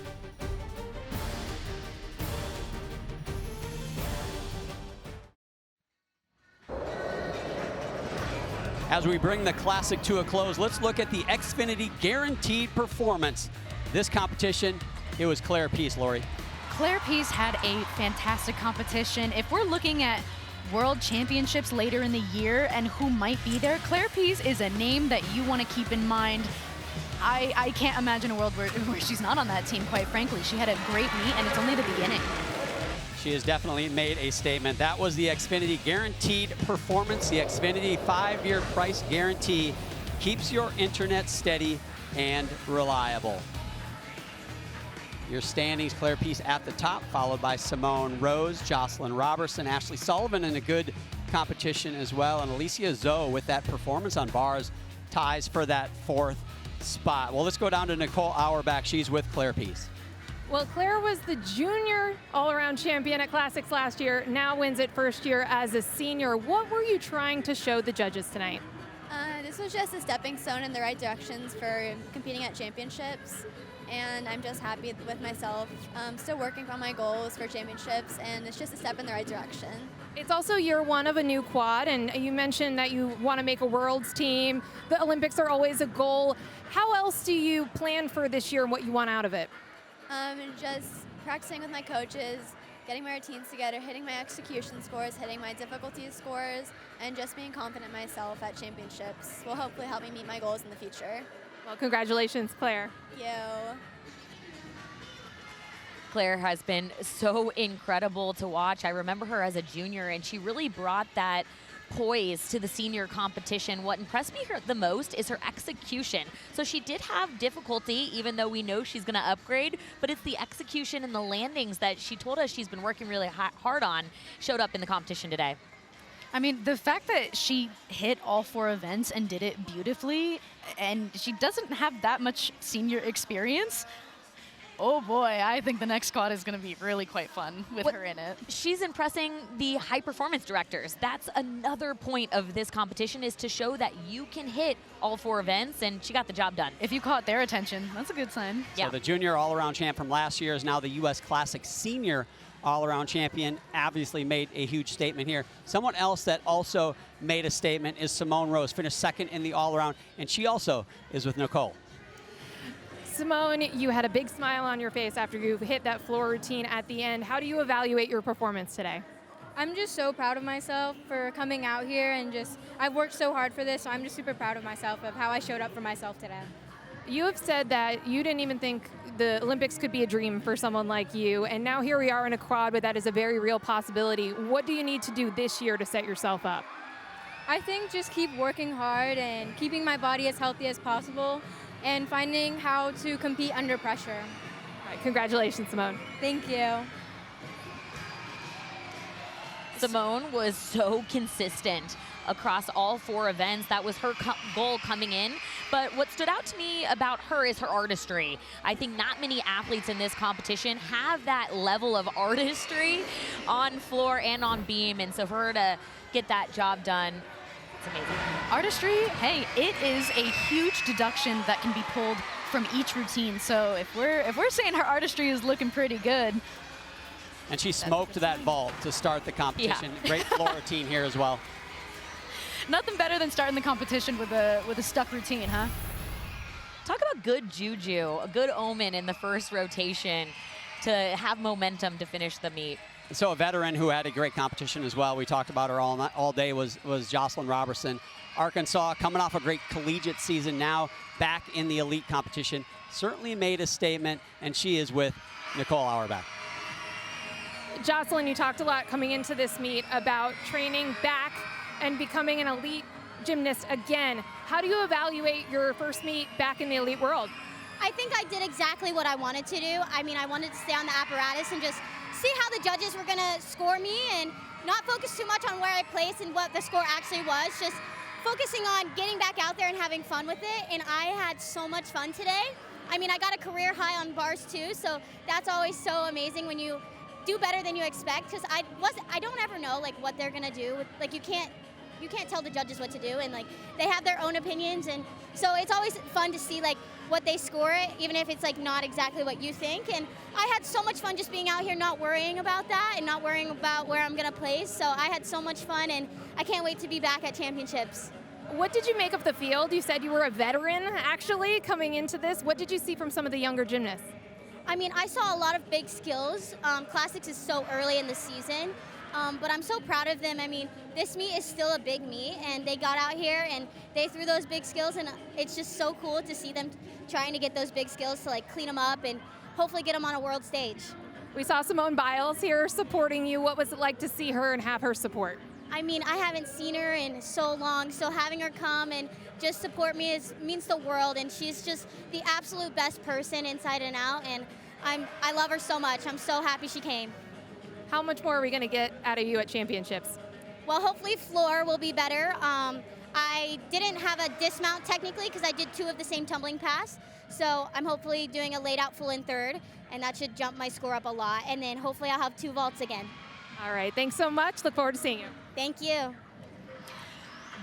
As we bring the Classic to a close, let's look at the Xfinity Guaranteed Performance. This competition, it was Claire Pease, Lori. Claire Pease had a fantastic competition. If we're looking at World Championships later in the year and who might be there, Claire Pease is a name that you want to keep in mind. I can't imagine a world where she's not on that team, quite frankly. She had a great meet, and it's only the beginning. She has definitely made a statement. That was the Xfinity Guaranteed Performance. The Xfinity 5-year price guarantee keeps your internet steady and reliable. Your standings, Claire Pease at the top, followed by Simone Rose, Jocelyn Robertson, Ashley Sullivan in a good competition as well, and Alicia Zoe with that performance on bars ties for that 4th spot. Well, let's go down to Nicole Auerbach. She's with Claire Pease. Well, Claire was the junior all-around champion at Classics last year, now wins it first year as a senior. What were you trying to show the judges tonight? This was just a stepping stone in the right directions for competing at championships, and I'm just happy with myself. Still working on my goals for championships, and it's just a step in the right direction. It's also year 1 of a new quad, and you mentioned that you want to make a world's team. The Olympics are always a goal. How else do you plan for this year and what you want out of it? Just practicing with my coaches, getting my routines together, hitting my execution scores, hitting my difficulty scores, and just being confident in myself at championships will hopefully help me meet my goals in the future. Well, congratulations, Claire. Thank you. Claire has been so incredible to watch. I remember her as a junior, and she really brought that poise to the senior competition. What impressed me the most is her execution. So she did have difficulty, even though we know she's going to upgrade, but it's the execution and the landings that she told us she's been working really hard on showed up in the competition today. I mean, the fact that she hit all 4 events and did it beautifully, and she doesn't have that much senior experience, oh boy, I think the next squad is going to be really quite fun with her in it. She's impressing the high performance directors. That's another point of this competition, is to show that you can hit all 4 events, and she got the job done. If you caught their attention, that's a good sign. Yeah. So the junior all-around champ from last year is now the US Classic senior all-around champion. Obviously made a huge statement here. Someone else that also made a statement is Simone Rose, finished 2nd in the all-around, and she also is with Nicole. Simone, you had a big smile on your face after you hit that floor routine at the end. How do you evaluate your performance today? I'm just so proud of myself for coming out here and I've worked so hard for this, so I'm just super proud of myself of how I showed up for myself today. You have said that you didn't even think the Olympics could be a dream for someone like you, and now here we are in a quad where that is a very real possibility. What do you need to do this year to set yourself up? I think just keep working hard and keeping my body as healthy as possible and finding how to compete under pressure. All right, congratulations, Simone. Thank you. Simone was so consistent across all 4 events. That was her goal coming in. But what stood out to me about her is her artistry. I think not many athletes in this competition have that level of artistry on floor and on beam. And so for her to get that job done, it's amazing. Artistry, hey, it is a huge deduction that can be pulled from each routine. So if we're saying her artistry is looking pretty good. And she smoked that vault to start the competition. Yeah. Great floor routine here as well. Nothing better than starting the competition with a stuck routine, huh? Talk about good juju, a good omen in the first rotation to have momentum to finish the meet. So a veteran who had a great competition as well, we talked about her all day, was Jocelyn Robertson. Arkansas, coming off a great collegiate season, now back in the elite competition. Certainly made a statement, and she is with Nicole Auerbach. Jocelyn, you talked a lot coming into this meet about training back and becoming an elite gymnast again. How do you evaluate your first meet back in the elite world? I think I did exactly what I wanted to do. I mean, I wanted to stay on the apparatus and just see how the judges were going to score me and not focus too much on where I placed and what the score actually was, just focusing on getting back out there and having fun with it. And I had so much fun today. I mean, I got a career high on bars too, so that's always so amazing when you do better than you expect, because I don't ever know like what they're gonna do. Like you can't tell the judges what to do, and like they have their own opinions, and so it's always fun to see like what they score, even if it's like not exactly what you think. And I had so much fun just being out here, not worrying about that and not worrying about where I'm gonna place. So I had so much fun, and I can't wait to be back at championships. What did you make of the field? You said you were a veteran actually coming into this. What did you see from some of the younger gymnasts? I mean, I saw a lot of big skills. Classics is so early in the season, but I'm so proud of them. I mean, this meet is still a big meet, and they got out here and they threw those big skills, and it's just so cool to see them trying to get those big skills to like clean them up and hopefully get them on a world stage. We saw Simone Biles here supporting you. What was it like to see her and have her support? I mean, I haven't seen her in so long, so having her come and just support me means the world, and she's just the absolute best person inside and out, and I love her so much. I'm so happy she came. How much more are we going to get out of you at championships? Well, hopefully floor will be better. I didn't have a dismount technically because I did 2 of the same tumbling pass, so I'm hopefully doing a laid out full in third, and that should jump my score up a lot, and then hopefully I'll have 2 vaults again. All right, thanks so much. Look forward to seeing you. Thank you.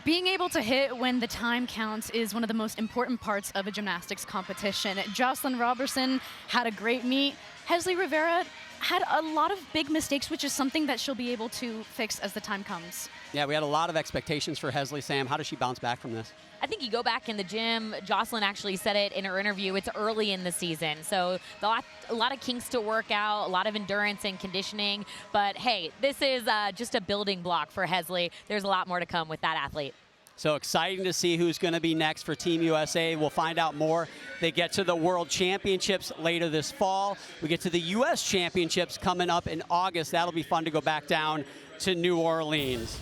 Being able to hit when the time counts is one of the most important parts of a gymnastics competition. Jocelyn Robertson had a great meet. Hesley Rivera had a lot of big mistakes, which is something that she'll be able to fix as the time comes. Yeah, we had a lot of expectations for Hesley. Sam, how does she bounce back from this? I think you go back in the gym, Jocelyn actually said it in her interview, it's early in the season. So a lot of kinks to work out, a lot of endurance and conditioning. But hey, this is just a building block for Hesley. There's a lot more to come with that athlete. So exciting to see who's going to be next for Team USA. We'll find out more. They get to the World Championships later this fall. We get to the U.S. Championships coming up in August. That'll be fun to go back down to New Orleans.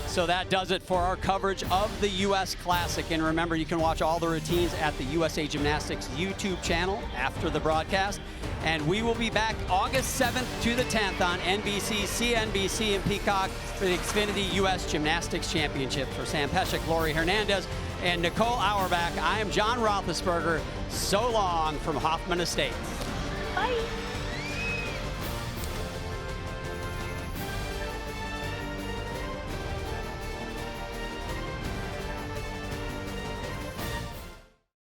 So that does it for our coverage of the U.S. Classic. And remember, you can watch all the routines at the USA Gymnastics YouTube channel after the broadcast. And we will be back August 7th to the 10th on NBC, CNBC, and Peacock for the Xfinity U.S. Gymnastics Championship. For Sam Pesek, Lori Hernandez, and Nicole Auerbach, I am John Roethlisberger. So long from Hoffman Estates. Bye.